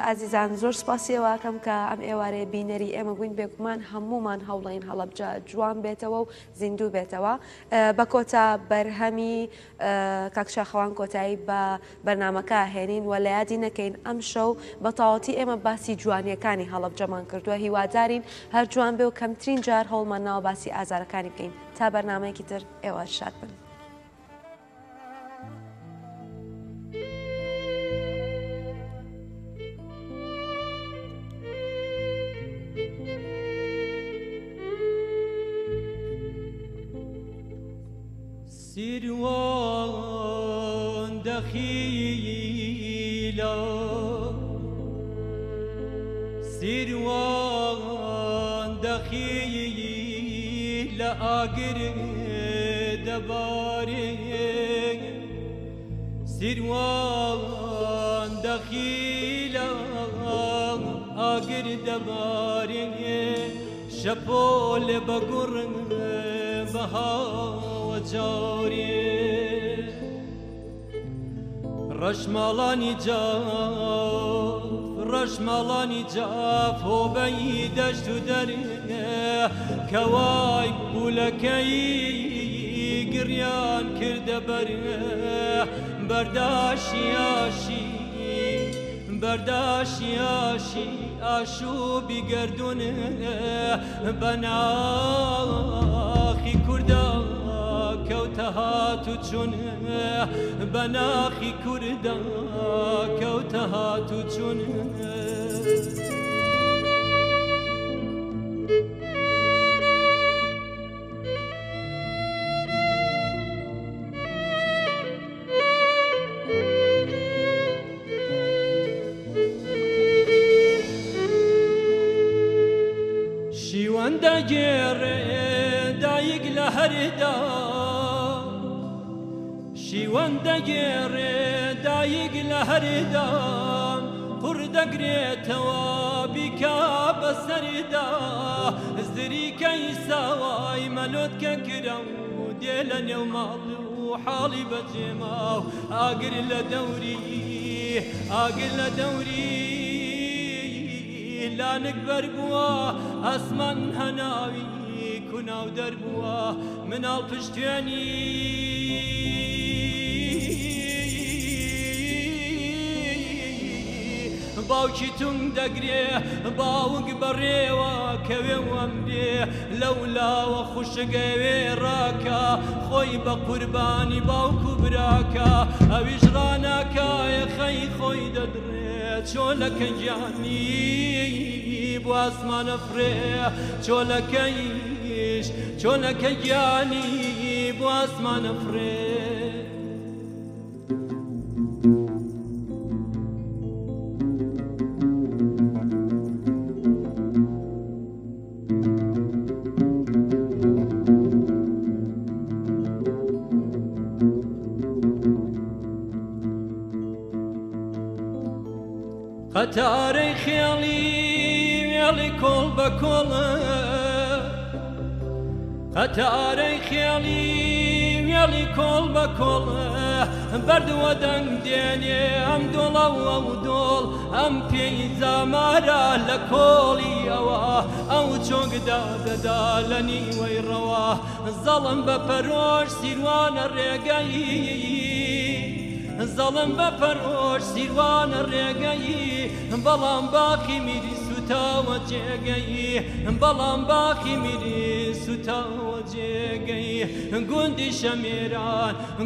ئازیزان زۆر سپاسیەوەکەم کە ئەم ئێوارەیە بینەری ئێمە بووین بێگومان هەمومان هەوڵین هەڵەبجە جوان بێتەوە و زیندوو بێتەوە بە کۆتا بەرهەمی کاک شاخەوان کۆتایی بە بەرنامەکە هێنین و لە یادی نەکەین ئەم شەو بە تەواوەتی ئێمە باسی جوانیەکانی هەڵەبجەمان کردووە هیوادارین هەر جوان بێ و کەمترین جار هەوڵمان ناوە باسی ئازارەکانی بکەین تا بەرنامەیەکی تر ئێوە شاد بن. سیروان دخیلا سیروان دخیلا آگر دباره سیروان دخیلا آگر دباره شپول بگرن بها جاری رشمالانی جاف و بیدشت و دره کوای بولکی گریان کرده بره برداشی آشو بگردونه بناخی کردان كوتها تجون بناخي كردا كوتها تجون شيوان داير دايق لهردا شیوان دەگێڕێ دایک لە هەرێدام قوڕ دەگرێتەوە بیکا بەسەردا زریکەی ساوای مەلۆتکە کرە و دێ لە نێو ماڵ و حاڵی بەجێما و ئاگر لە دەوری لانک بەربووە ئەسمان هەناوی کوناو دەربووە مناڵ پشتێنی باوکی تون دەگرێ باوک بەڕێوە کەوێ وەم بێ لەولاوە خوشگەوێ ڕاکە خۆی بە قوربانی باوک و براکە ئەویش ڕاناکایە خەی خۆی دەدرێت چۆلەکە گیانی بۆ ئاسمانە فرێ چۆلەکە گیانی بۆ ئاسمانە فرێ قەتارەی خێڵی وێڵی کۆڵ بە کۆڵە قەتارەی خێڵی وێڵی کۆڵ بە کۆڵە بەردووە دەنگ دێنێ ئەم دۆڵە و ئەو دۆڵ ئەم پێی زامارە لە کۆڵی ئەوە ئەو چۆنگدا دەدا لە نیوەی ڕەوە زەڵم بە پەرۆش سیروانە ڕێگەی زەڵم بە پەرۆش سیروانە ڕێگەی بەڵام باقی میری سوتاوە جێگەی بەڵام باقی میری سوتاوە جێگەی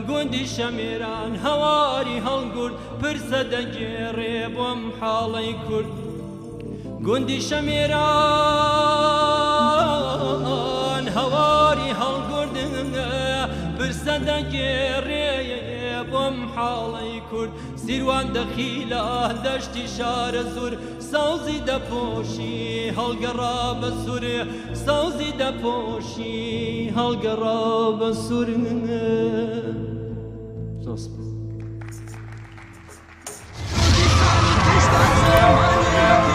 گوندی شەمێران هەواری هەڵگورد پرسە دەگێڕێ بۆم حاڵەی کورد گوندی شەمێران قسە دەگێڕێ بۆم حاڵەی کورد سیروان دەخیلە دەشتی شارە زور ساوزی دەپۆشی هەڵگەڕا بە سوورێ ساوزی دەپۆشی هەڵگەڕا بە سوور Yeah.